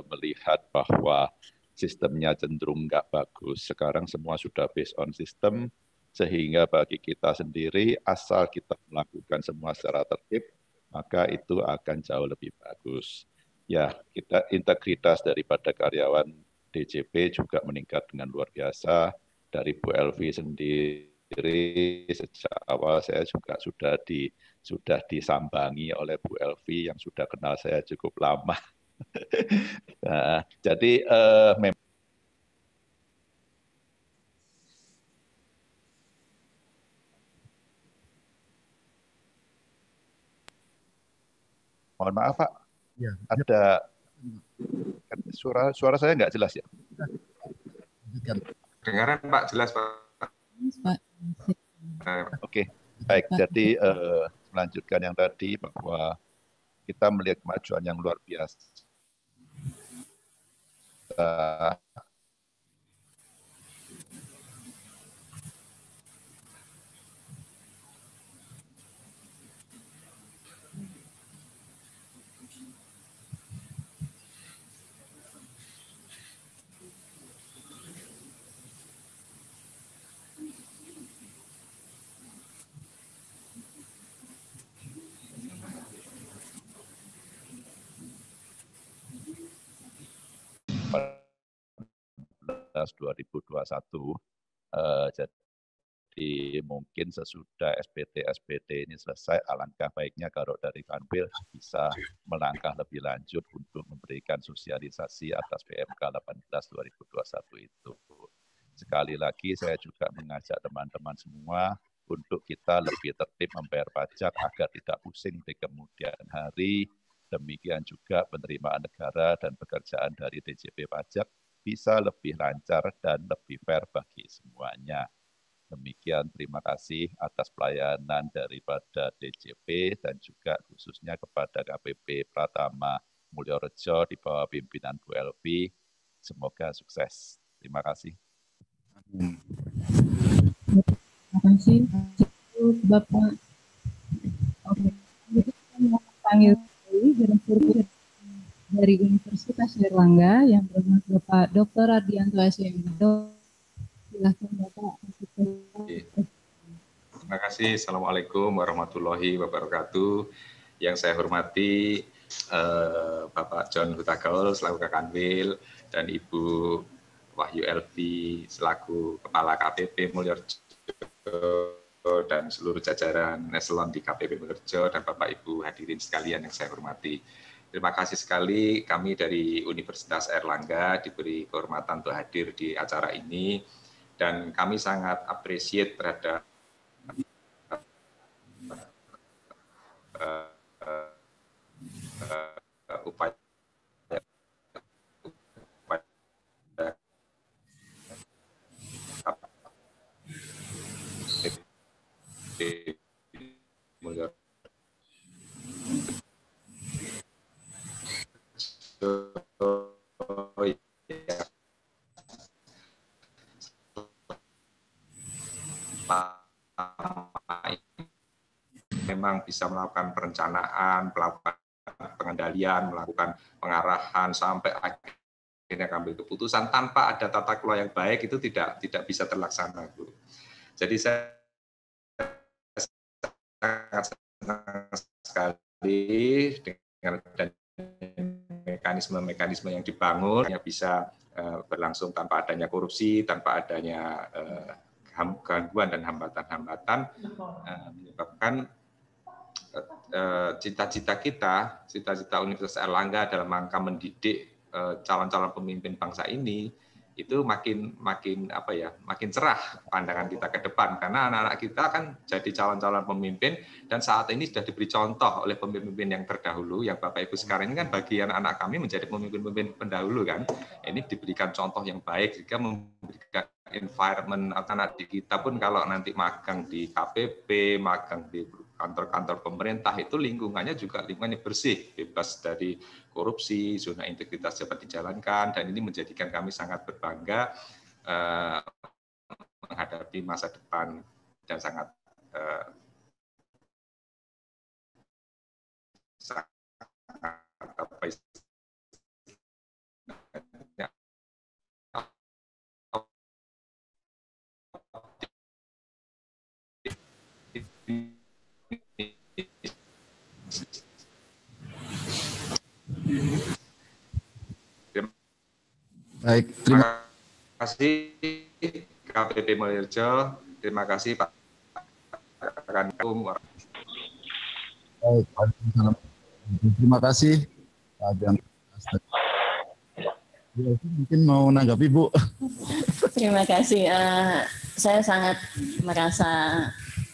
I: melihat bahwa sistemnya cenderung nggak bagus, sekarang semua sudah based on sistem, sehingga bagi kita sendiri asal kita melakukan semua secara tertib, maka itu akan jauh lebih bagus. Ya, kita integritas daripada karyawan DJP juga meningkat dengan luar biasa. Dari Bu Elvi sendiri sejak awal saya juga sudah disambangi oleh Bu Elvi yang sudah kenal saya cukup lama. Nah, jadi memang mohon maaf Pak,
K: ya,
I: ada suara saya nggak jelas ya?
Y: Dengaran Pak, jelas Pak.
I: Oke, baik. Jadi melanjutkan yang tadi bahwa kita melihat kemajuan yang luar biasa. Pada 2021, jadi mungkin sesudah SPT ini selesai, alangkah baiknya kalau dari Kanwil bisa melangkah lebih lanjut untuk memberikan sosialisasi atas PMK 18/2021 itu. Sekali lagi saya juga mengajak teman-teman semua untuk kita lebih tertib membayar pajak agar tidak pusing di kemudian hari, Demikian juga penerimaan negara dan pekerjaan dari DJP Pajak bisa lebih lancar dan lebih fair bagi semuanya. Demikian, terima kasih atas pelayanan daripada DJP dan juga khususnya kepada KPP Pratama Mulyorejo di bawah pimpinan Bu Elvi. Semoga sukses. Terima kasih.
M: Terima kasih Bapak. Oke, kita mau panggil direktur dari Universitas Airlangga yang bernama Bapak Dr. Ardianto SMdo. Silakan Bapak.
J: Terima kasih. Assalamualaikum warahmatullahi wabarakatuh. Yang saya hormati Bapak John Hutagaul selaku Kakanwil dan Ibu Wahyu Elvi selaku Kepala KPP Mulyorejo dan seluruh jajaran eselon di KPP Mulyorejo dan Bapak Ibu hadirin sekalian yang saya hormati. Terima kasih sekali kami dari Universitas Airlangga diberi kehormatan untuk hadir di acara ini dan kami sangat appreciate terhadap upaya memang bisa melakukan perencanaan, melakukan pengendalian, melakukan pengarahan sampai akhirnya ambil keputusan tanpa ada tata kelola yang baik itu tidak bisa terlaksana, Bu. Jadi saya sangat senang sekali dengan mekanisme-mekanisme yang dibangun yang bisa berlangsung tanpa adanya korupsi, tanpa adanya gangguan dan hambatan-hambatan menyebabkan cita-cita Universitas Airlangga dalam rangka mendidik calon-calon pemimpin bangsa ini itu makin cerah pandangan kita ke depan karena anak-anak kita kan jadi calon-calon pemimpin dan saat ini sudah diberi contoh oleh pemimpin yang terdahulu yang Bapak Ibu sekarang ini kan bagian anak kami menjadi pemimpin-pemimpin pendahulu kan ini diberikan contoh yang baik jika memberikan environment anak kita pun kalau nanti magang di KPP, magang di kantor-kantor pemerintah itu lingkungannya juga lingkungannya bersih, bebas dari korupsi, zona integritas dapat dijalankan dan ini menjadikan kami sangat berbangga menghadapi masa depan dan sangat
K: Baik, terima
J: kasih KPP Mulyorejo, terima kasih Pak Kankum.
K: Baik, terima kasih Pak Ardianto. Mungkin mau menanggapi Bu.
E: Terima kasih. Saya sangat merasa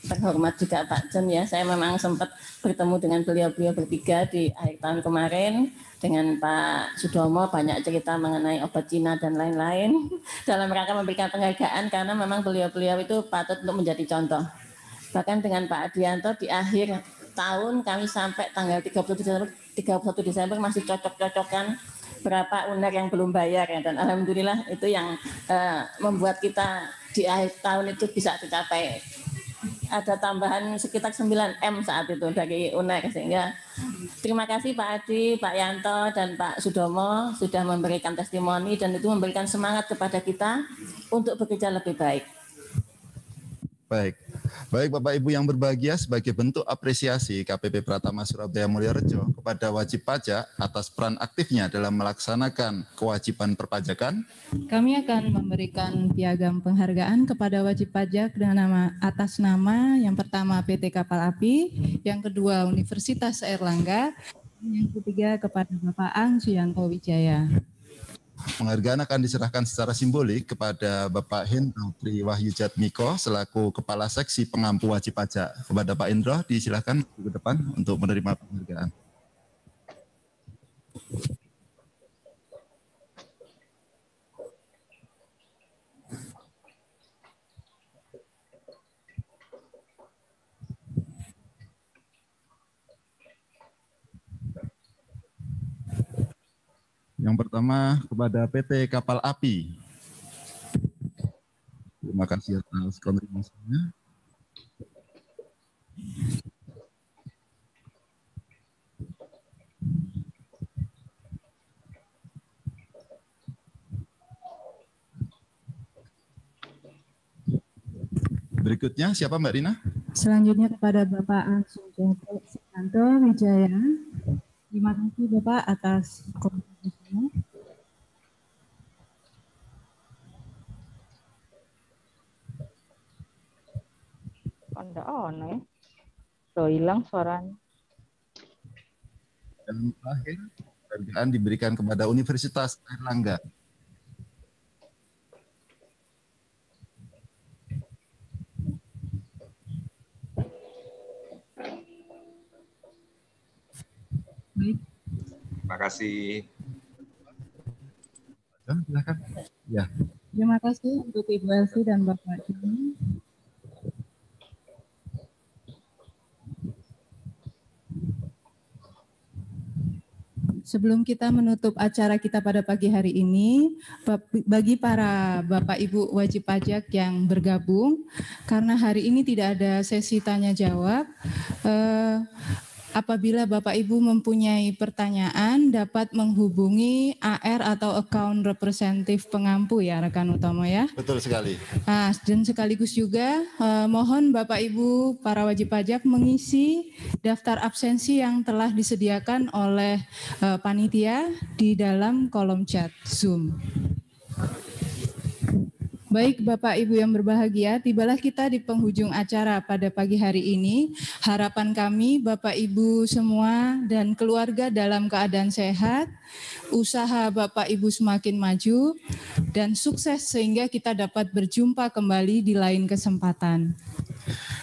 E: terhormat juga Pak John ya. Saya memang sempat bertemu dengan beliau-beliau bertiga di akhir tahun kemarin dengan Pak Sudomo banyak cerita mengenai obat Cina dan lain-lain dalam rangka memberikan penghargaan karena memang beliau-beliau itu patut untuk menjadi contoh. Bahkan dengan Pak Ardianto di akhir tahun kami sampai tanggal 31 Desember masih cocok-cocokan berapa UNER yang belum bayar ya dan alhamdulillah itu yang membuat kita di akhir tahun itu bisa tercapai. Ada tambahan sekitar 9M saat itu dari UNER sehingga terima kasih Pak Adi, Pak Yanto dan Pak Sudomo sudah memberikan testimoni dan itu memberikan semangat kepada kita untuk bekerja lebih baik.
K: Baik Bapak Ibu yang berbahagia, sebagai bentuk apresiasi KPP Pratama Surabaya Mulyorejo kepada wajib pajak atas peran aktifnya dalam melaksanakan kewajiban perpajakan,
M: kami akan memberikan piagam penghargaan kepada wajib pajak dengan atas nama yang pertama PT Kapal Api, yang kedua Universitas Airlangga, yang ketiga kepada Bapak Ang Suyanto Wijaya.
K: Penghargaan akan diserahkan secara simbolik kepada Bapak Hendro Tri Wahyu Jatmiko selaku Kepala Seksi Pengampu Wajib Pajak. Kepada Pak Indro, disilakan ke depan untuk menerima penghargaan. Yang pertama kepada PT Kapal Api. Terima kasih atas kontribusinya. Berikutnya siapa Mbak Rina?
M: Selanjutnya kepada Bapak Ansung Sujanto Wijaya. Terima kasih Bapak atas kontribusinya.
O: Anda aneh. Loh, hilang suaranya.
K: Dan terakhir, penghargaan diberikan kepada Universitas Airlangga.
M: Baik.
J: Terima kasih.
K: Silakan. Ya.
M: Terima kasih untuk Ibu Elvi dan Bapak Juni. Sebelum kita menutup acara kita pada pagi hari ini, bagi para Bapak Ibu wajib pajak yang bergabung, karena hari ini tidak ada sesi tanya jawab, apabila Bapak Ibu mempunyai pertanyaan dapat menghubungi AR atau account representative pengampu ya rekan utama ya.
K: Betul sekali.
M: Nah, dan sekaligus juga mohon Bapak Ibu para wajib pajak mengisi daftar absensi yang telah disediakan oleh panitia di dalam kolom chat Zoom. Baik Bapak Ibu yang berbahagia, tibalah kita di penghujung acara pada pagi hari ini. Harapan kami Bapak Ibu semua dan keluarga dalam keadaan sehat, usaha Bapak Ibu semakin maju, dan sukses sehingga kita dapat berjumpa kembali di lain kesempatan.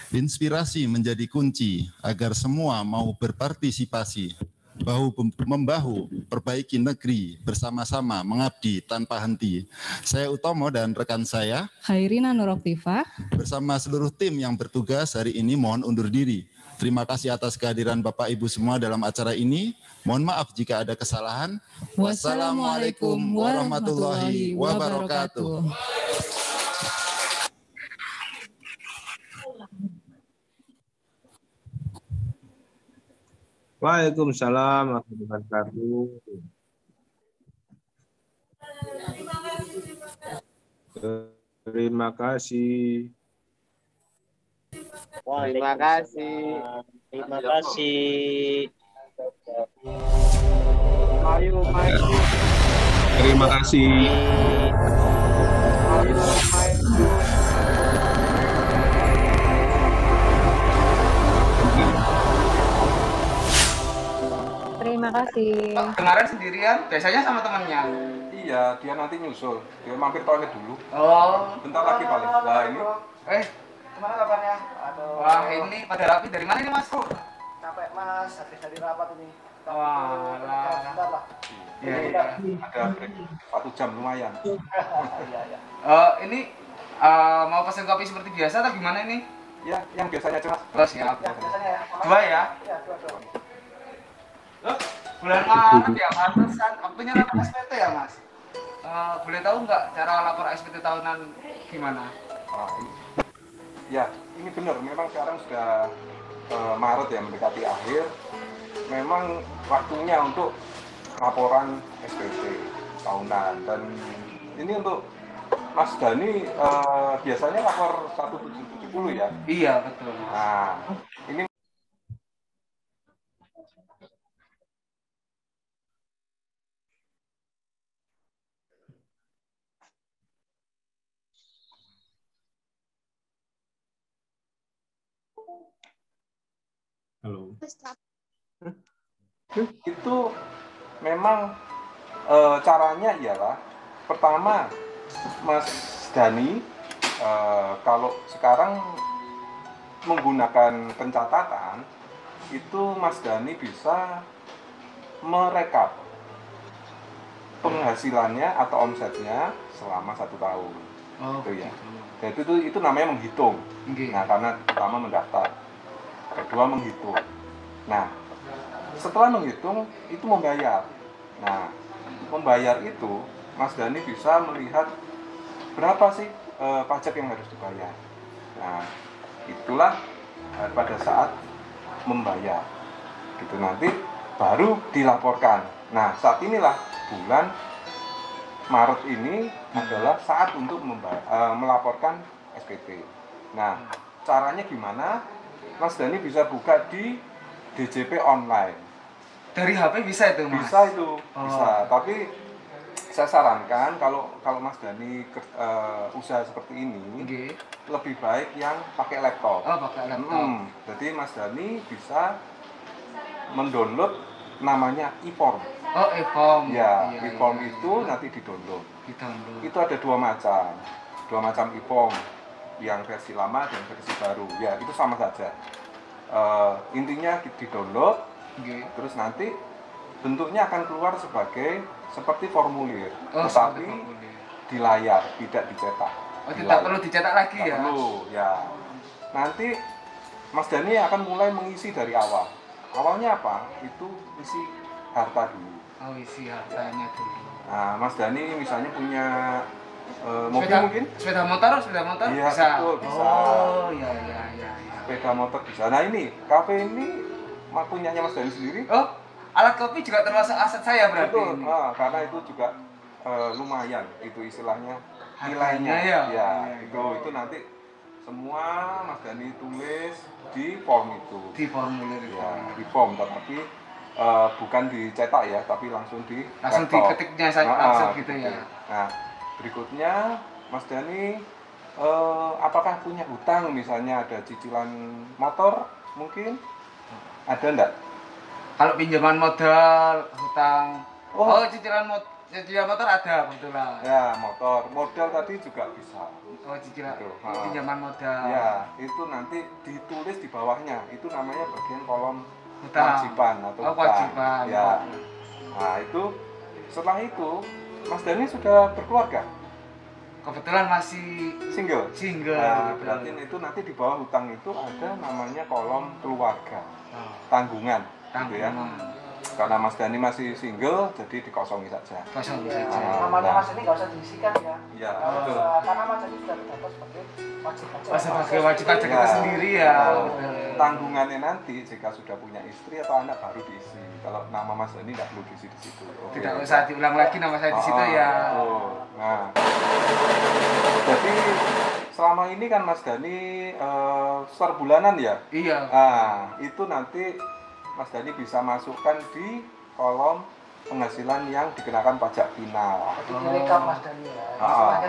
K: Inspirasi menjadi kunci agar semua mau berpartisipasi, bahu-membahu, perbaiki negeri, bersama-sama mengabdi tanpa henti. Saya Utomo dan rekan saya,
M: Hairina Nuroktifah,
K: bersama seluruh tim yang bertugas hari ini mohon undur diri. Terima kasih atas kehadiran Bapak Ibu semua dalam acara ini. Mohon maaf jika ada kesalahan. Wassalamualaikum warahmatullahi wabarakatuh.
N: Waalaikumsalam warahmatullahi wabarakatuh. Terima kasih.
P: Terima kasih. Terima kasih.
N: Ayo, terima kasih.
O: Terima kasih.
X: Kemarin sendirian, biasanya sama temannya.
Y: Iya, dia nanti nyusul. Dia mampir toilet dulu.
X: Oh.
Y: Bentar lagi paling. Nah ini.
C: Gimana kabarnya? Aduh.
X: Wah, ini pada rapi dari mana ini Mas?
C: Capek Mas, habis dari rapat ini.
X: Wah,
C: bentar lah.
Y: Iya, ada break 1 jam lumayan.
C: Iya.
X: Ini mau pesen kopi seperti biasa atau gimana ini?
Y: Ya, yang biasanya aja Mas.
X: Oh, siap.
C: Ya, biasanya ya.
X: 2 ya?
C: Iya, 2.
X: Loh, bulan Maret ya, pantesan. Waktunya lapor SPT ya, Mas? Boleh tahu nggak cara lapor SPT tahunan gimana?
Y: Ya, ini benar. Memang sekarang sudah Maret ya, mendekati akhir. Memang waktunya untuk laporan SPT tahunan. Dan ini untuk Mas Dani biasanya lapor 1770 ya?
X: Iya, betul.
Y: Nah, ini
N: Halo.
Y: itu memang caranya ialah pertama Mas Dani kalau sekarang menggunakan pencatatan itu Mas Dani bisa merekap penghasilannya atau omsetnya selama 1 tahun.
X: Oh,
Y: itu ya. Dan itu namanya menghitung. Nah, karena pertama mendaftar, kedua menghitung. Nah, setelah menghitung itu membayar. Nah, membayar itu Mas Dhani bisa melihat berapa sih pajak yang harus dibayar. Nah, itulah pada saat membayar. Gitu nanti baru dilaporkan. Nah, saat inilah bulan Maret ini adalah saat untuk melaporkan SPT. Nah, caranya gimana? Mas Dhani bisa buka di DJP online.
X: Dari HP bisa itu, Mas?
Y: Bisa itu, bisa. Tapi saya sarankan kalau Mas Dhani usaha seperti ini, lebih baik yang pakai laptop.
X: Oh, pakai laptop.
Y: Jadi Mas Dhani bisa mendownload namanya e-form.
X: Oh, e-form.
Y: Ya, e-form itu nanti didownload. Itu ada dua macam e-form, yang versi lama dan versi baru. Ya, itu sama saja. Intinya didownload, terus nanti bentuknya akan keluar seperti formulir, tetapi di layar, tidak dicetak.
X: Oh, tidak perlu dicetak lagi ya?
Y: Perlu, ya. Nanti Mas Dhani akan mulai mengisi dari awal. Awalnya apa? Itu isi harta dulu.
X: Oh, isi hartanya dulu.
Y: Nah, Mas Dhani misalnya punya mobil
X: sepeda,
Y: mungkin?
X: Sepeda motor
Y: Iya,
X: bisa.
Y: betul, bisa.
X: Oh, iya.
Y: Sepeda motor bisa. Nah, ini kafe ini punyanya Mas Dhani sendiri.
X: Oh, alat kopi juga termasuk aset saya berarti.
Y: Betul.
X: Ini.
Y: Karena itu juga lumayan, itu istilahnya
X: nilainya
Y: ya. Itu nanti semua Mas Dhani tulis di form itu.
X: Di formulir itu.
Y: Ya, di form, tetapi bukan dicetak ya, tapi langsung
X: langsung diketiknya saja langsung gitu ya.
Y: Nah, berikutnya Mas Dhani apakah punya hutang, misalnya ada cicilan motor mungkin? Ada enggak?
X: Kalau pinjaman modal, hutang, cicilan motor ada kebetulan.
Y: Ya, modal tadi juga bisa.
X: Oh, cicilan
Y: gitu.
X: Pinjaman modal.
Y: Ya, itu nanti ditulis di bawahnya. Itu namanya bagian kolom
X: hutang.
Y: Kewajiban atau hutang.
X: Kewajiban.
Y: Ya. Nah, itu setelah itu Mas Dhani sudah berkeluarga?
X: Kebetulan masih
Y: single.
X: Nah,
Y: berarti itu nanti di bawah hutang itu ada namanya kolom keluarga. Tanggungan. Gitu ya. Karena Mas Dhani masih single, jadi dikosongi saja.
C: Namanya Mas ini nggak usah diisikan ya.
Y: Iya, betul.
C: Karena Mas ini sudah terdaftar sebagai wajib pajak.
X: Sebagai wajib pajak itu sendiri ya.
Y: Tanggungannya nanti jika sudah punya istri atau anak baru diisi. Kalau nama Mas Dhani nggak perlu diisi di situ.
X: Tidak usah diulang lagi nama saya di situ ya.
Y: Nah, jadi selama ini kan Mas Dhani serbulanan ya.
X: Iya.
Y: Nah, itu nanti Mas Dhani bisa masukkan di kolom penghasilan yang dikenakan pajak final.
C: Jadi direkam Mas Dhani ya.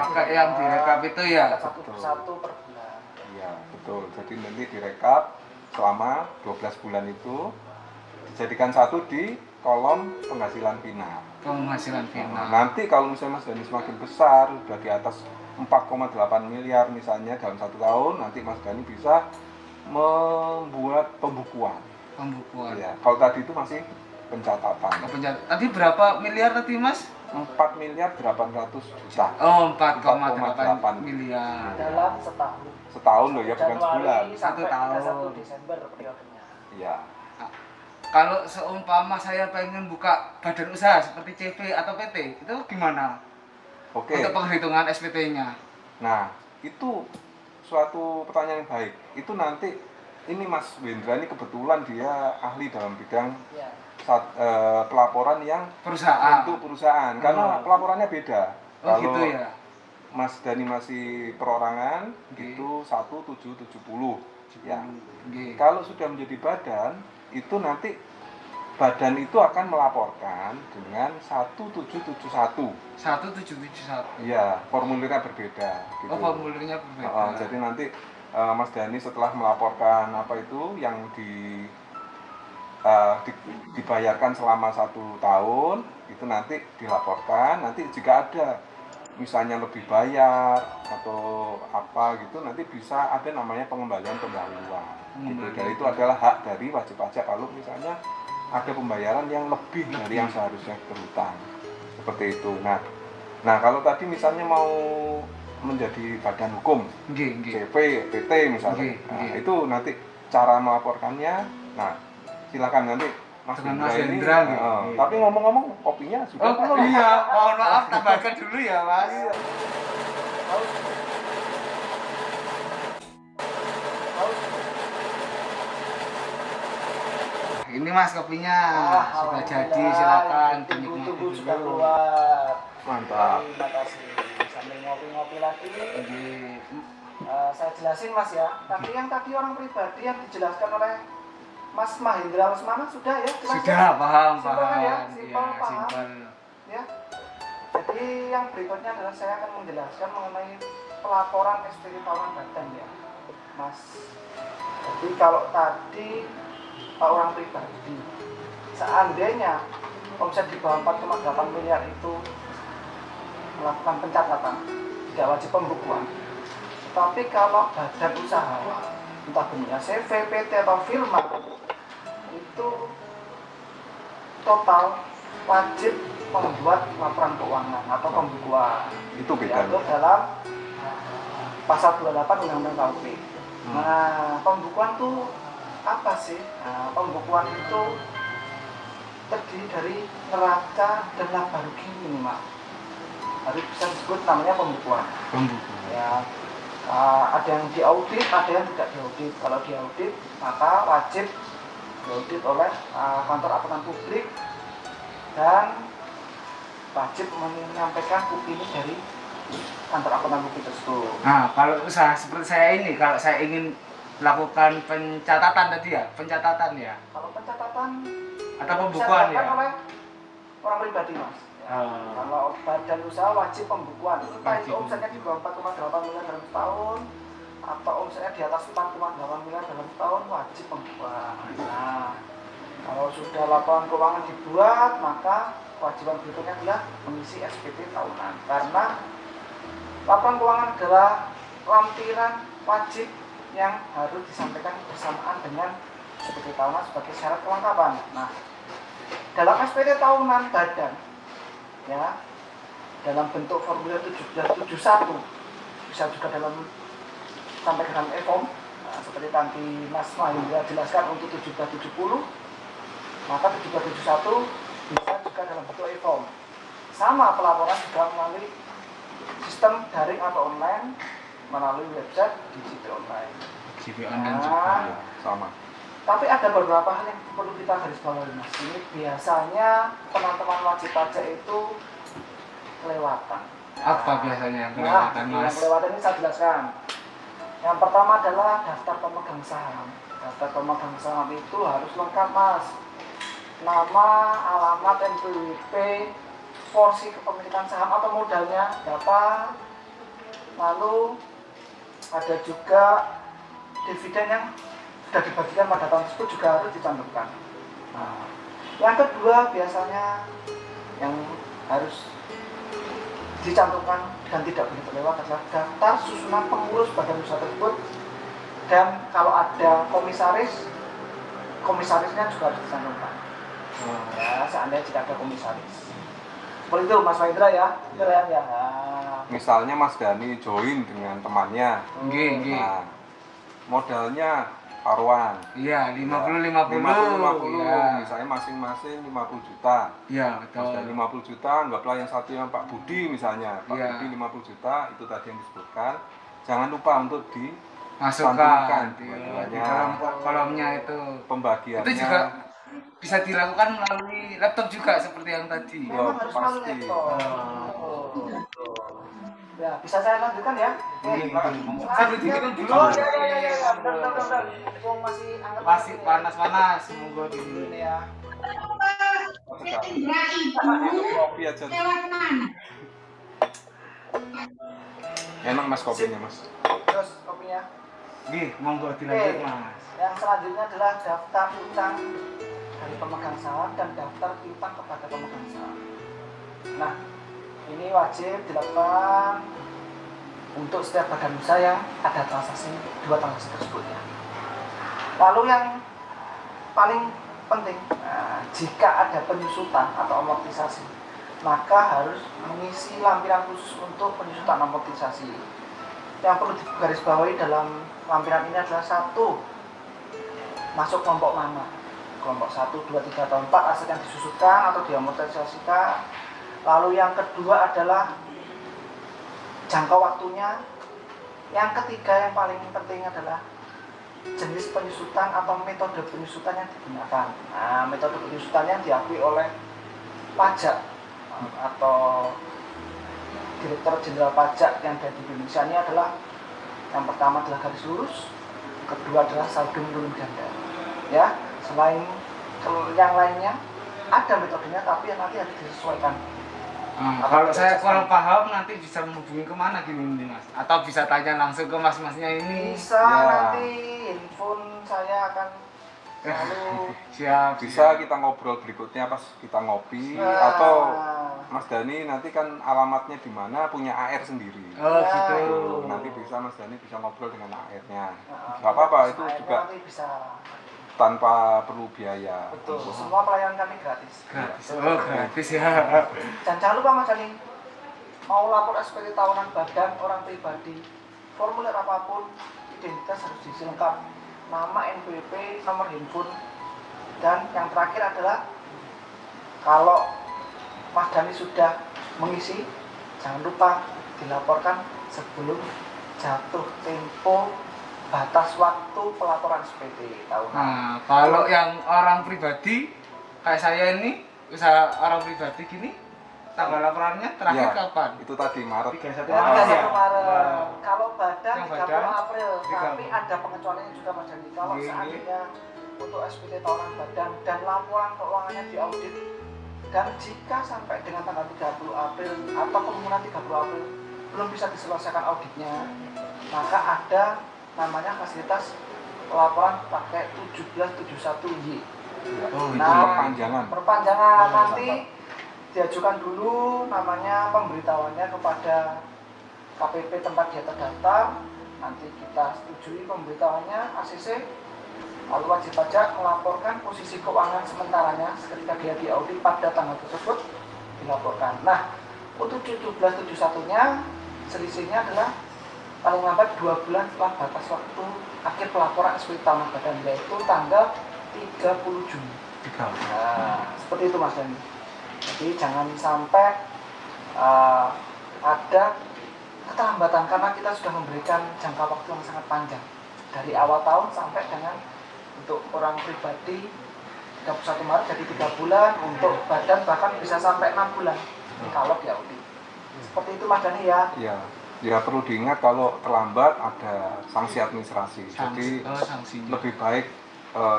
X: Maka yang direkap itu ya
C: satu persatu per bulan.
Y: Iya, betul. Jadi nanti direkap selama 12 bulan itu dijadikan satu di kolom penghasilan final.
X: Penghasilan final.
Y: Nanti kalau misalnya Mas Dhani semakin besar, sudah di atas 4,8 miliar misalnya dalam 1 tahun, nanti Mas Dhani bisa membuat pembukuan. Ya, kalau tadi itu masih pencatatan.
X: Tadi berapa miliar tadi, Mas?
Y: 4 miliar 800 juta.
X: Oh, 4,8 miliar.
C: Dalam setahun.
Y: Setahun loh ya, bukan sebulan.
X: 1 tahun.
C: 1 Desember periodenya.
Y: Iya.
X: Kalau seumpama saya pengen buka badan usaha seperti CV atau PT, itu gimana?
Y: Oke.
X: Untuk penghitungan SPT-nya.
Y: Nah, itu suatu pertanyaan yang baik. Itu nanti ini Mas Wendra ini kebetulan dia ahli dalam bidang pelaporan yang
X: perusahaan.
Y: Untuk perusahaan, karena pelaporannya beda.
X: Oh, gitu ya.
Y: Mas Dhani masih perorangan, itu 1770. Ya. Kalau sudah menjadi badan, itu nanti badan itu akan melaporkan dengan 1771.
X: 1771.
Y: Iya, formulirnya berbeda. Gitu.
X: Oh, formulirnya berbeda.
Y: Jadi nanti Mas Dhani setelah melaporkan apa itu yang dibayarkan selama 1 tahun, itu nanti dilaporkan. Nanti jika ada misalnya lebih bayar atau apa gitu, nanti bisa ada namanya pengembalian pendahuluan. Gitu. Dan itu adalah hak dari wajib pajak kalau misalnya ada pembayaran yang lebih dari yang seharusnya berhutang. seperti itu. Nah kalau tadi misalnya mau menjadi badan hukum, CP, PT misalnya, itu nanti cara melaporkannya. Nah silakan nanti Mas Hendra ini. Tapi ngomong-ngomong kopinya sudah.
X: Iya, mohon maaf tambahkan dulu ya Mas. Ini Mas kopinya sudah jadi, silakan
C: tunggu sudah keluar.
Y: Mantap.
C: Terima kasih. Sambil ngopi-ngopi lagi. Saya jelasin Mas ya. Yang tadi orang pribadi yang dijelaskan oleh Mas Mahendra Lesmana sudah ya?
X: Sudah, paham.
C: Ya?
X: Simpel.
C: Ya. Jadi yang berikutnya adalah saya akan menjelaskan mengenai pelaporan SPT tahunan badan ya, Mas. Jadi kalau tadi orang pribadi, seandainya omset di bawah 4,8 miliar itu melakukan pencatatan, tidak wajib pembukuan. Tapi kalau badan usaha, entah bentuknya CV, PT atau firma, itu total wajib membuat laporan keuangan atau pembukuan.
Y: Itu bedanya.
C: Diatur dalam pasal 28 Undang-Undang KUP. Nah, pembukuan itu apa sih? Nah, pembukuan itu terdiri dari neraca dan laba rugi minimal. Harus bisa disebut namanya pembukuan. Ya, ada yang diaudit, ada yang tidak diaudit. Kalau diaudit, maka wajib diaudit oleh kantor akuntan publik dan wajib menyampaikan opini dari kantor akuntan publik tersebut.
X: Nah, kalau usaha seperti saya ini, kalau saya ingin melakukan pencatatan tadi ya, pencatatan ya.
C: Kalau pencatatan
X: atau pembukuan ya.
C: Oleh orang pribadi Mas. Ya. Kalau badan usaha wajib pembukuan. Entah itu omsetnya di bawah 4,8 miliar dalam setahun atau omsetnya di atas 4,8 miliar dalam setahun wajib pembukuan. Nah, kalau sudah laporan keuangan dibuat, maka kewajiban berikutnya adalah mengisi SPT tahunan. Karena laporan keuangan adalah lampiran wajib yang harus disampaikan bersamaan dengan SPT tahunan sebagai syarat kelengkapan. Nah, dalam SPT tahunan badan, ya, dalam bentuk formulir 1771, bisa juga sampai dalam e-form, seperti tadi Mas Mahendra jelaskan untuk 1770, maka 1771 bisa juga dalam bentuk e-form. Sama pelaporan juga melalui sistem daring atau online, melalui website GCP Online.
X: GCP Online juga
Y: sama.
C: Tapi ada beberapa hal yang perlu kita garis bawahi Mas. Ini biasanya teman-teman wajib pajak itu kelewatan.
X: Apa biasanya yang kelewatan Mas?
C: Yang kelewatan ini saya jelaskan. Yang pertama adalah daftar pemegang saham. Daftar pemegang saham itu harus lengkap Mas. Nama, alamat, NPWP, porsi kepemilikan saham atau modalnya berapa. Lalu ada juga dividen yang sudah dibagikan pada tahun tersebut juga harus dicantumkan. Nah, yang kedua biasanya yang harus dicantumkan dan tidak boleh terlewat adalah daftar susunan pengurus badan usaha tersebut, dan kalau ada komisarisnya juga harus dicantumkan. Ya, seandainya tidak ada komisaris. Seperti itu Mas Mahendra ya. Keren ya.
Y: Misalnya Mas Dani join dengan temannya. Nah, modalnya taruhan.
X: Iya, 50-50.
Y: Ya. Misalnya masing-masing 50 juta.
X: Iya, betul.
Y: Dan 50 juta, anggaplah yang satu yang Pak Budi misalnya. Pak Budi 50 juta, itu tadi yang disebutkan. Jangan lupa untuk
X: dimasukkan di dalam kolomnya itu.
Y: Pembagiannya.
X: Itu juga bisa dilakukan melalui laptop juga seperti yang tadi.
C: Memang harus melalui laptop. Ya, bisa saya lanjutkan ya?
X: Sambil dihitung dulu.
C: Ya, benar.
X: Masih panas-panas, semoga dulu
C: ya.
Y: Kopi aja. Enak Mas kopinya Mas.
C: Terus kopinya.
X: Monggo dilanjut Mas.
C: Yang selanjutnya adalah daftar utang dari pemegang saham dan daftar piutang kepada pemegang saham. Nah, ini wajib dilakukan untuk setiap badan usaha yang ada dua transaksi tersebut ya. Lalu yang paling penting, jika ada penyusutan atau amortisasi maka harus mengisi lampiran khusus untuk penyusutan amortisasi. Yang perlu digarisbawahi dalam lampiran ini adalah 1. Masuk kelompok mana? Kelompok 1, 2, 3, atau 4 aset yang disusutkan atau diamortisasikan. Lalu yang kedua adalah jangka waktunya. Yang ketiga yang paling penting adalah jenis penyusutan atau metode penyusutan yang digunakan. Nah, metode penyusutan yang diakui oleh pajak atau Direktur Jenderal Pajak yang ada di Indonesia ini adalah yang pertama adalah garis lurus, kedua adalah saldo menurun ganda. Ya, selain yang lainnya ada metodenya, tapi yang nanti harus disesuaikan.
X: Kalau saya kurang paham nanti bisa menghubungi kemana gini Mas? Atau bisa tanya langsung ke mas-masnya ini?
C: Bisa nanti handphone saya akan selalu
X: siap.
Y: Bisa kita ngobrol berikutnya pas kita ngopi atau Mas Dani nanti kan alamatnya di mana punya AR sendiri.
X: Oh gitu.
Y: Nanti bisa Mas Dani bisa ngobrol dengan AR-nya. Gak apa-apa itu juga
C: nanti bisa
Y: tanpa perlu biaya.
C: Betul. Semua pelayanan kami gratis.
X: Gratis. Oh gratis ya.
C: Dan jangan lupa Mas Dani, mau lapor SPT tahunan badan orang pribadi, formulir apapun, identitas harus diisi lengkap, nama, NPWP, nomor handphone, dan yang terakhir adalah kalau Mas Dani sudah mengisi, jangan lupa dilaporkan sebelum jatuh tempo batas waktu pelaporan SPT tahunan.
X: Nah, kalau yang orang pribadi kayak saya ini, usaha orang pribadi gini, tanggal laporannya terakhir kapan?
Y: Itu tadi Maret.
X: 31
C: Maret.
X: ya.
C: Kalau badan
X: Yang
C: 30
X: badan,
C: April, tapi ada pengecualiannya juga Mas Dani. Kalau seandainya untuk SPT tahunan badan dan laporan keuangannya diaudit, dan jika sampai dengan tanggal 30 April atau kemungkinan 30 April belum bisa diselesaikan auditnya, maka ada namanya fasilitas pelaporan pakai 1771Y.
Y: Oh, itu
C: perpanjangan. Nanti diajukan dulu namanya pemberitahuannya kepada KPP tempat dia terdaftar. Nanti kita setujui pemberitahuannya ACC. Lalu wajib pajak melaporkan posisi keuangan sementaranya ketika dia diaudit pada tanggal tersebut dilaporkan. Nah, untuk 1771-nya selisihnya adalah paling lambat 2 bulan setelah batas waktu akhir pelaporan SPT tahunan badan, yaitu tanggal 30 Juni. Nah, seperti itu Mas Dani. Jadi jangan sampai ada keterlambatan karena kita sudah memberikan jangka waktu yang sangat panjang dari awal tahun sampai dengan untuk orang pribadi 31 Maret jadi 3 bulan, untuk badan bahkan bisa sampai 6 bulan kalau diaudit. Seperti itu Mas Dani ya.
Y: Iya. Ya perlu diingat kalau terlambat ada sanksi administrasi. Jadi lebih baik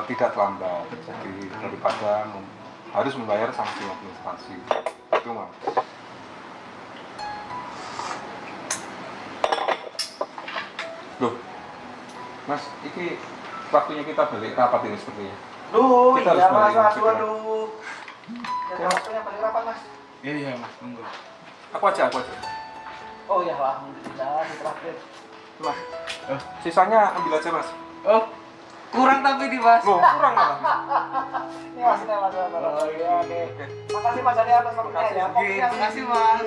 Y: tidak terlambat. Jadi daripada harus membayar sanksi administrasi. Itu Mas. Loh, Mas, ini waktunya kita balik rapat ini sepertinya.
C: Duh,
Y: kita
C: iya
Y: harus
C: Mas,
Y: balik.
C: waduh. Jadi waktunya balik rapat Mas.
X: Iya Mas, tunggu.
Y: Aku aja.
C: Oh ya, alhamdulillah ditraktir.
Y: Mas, sisanya ambil aja Mas.
X: Oh, kurang tapi di Mas.
Y: Oh, kurang Mas.
C: Ini Mas. Oh iya, oke. Makasih Mas Dani atas waktunya ya.
X: Terima kasih Mas.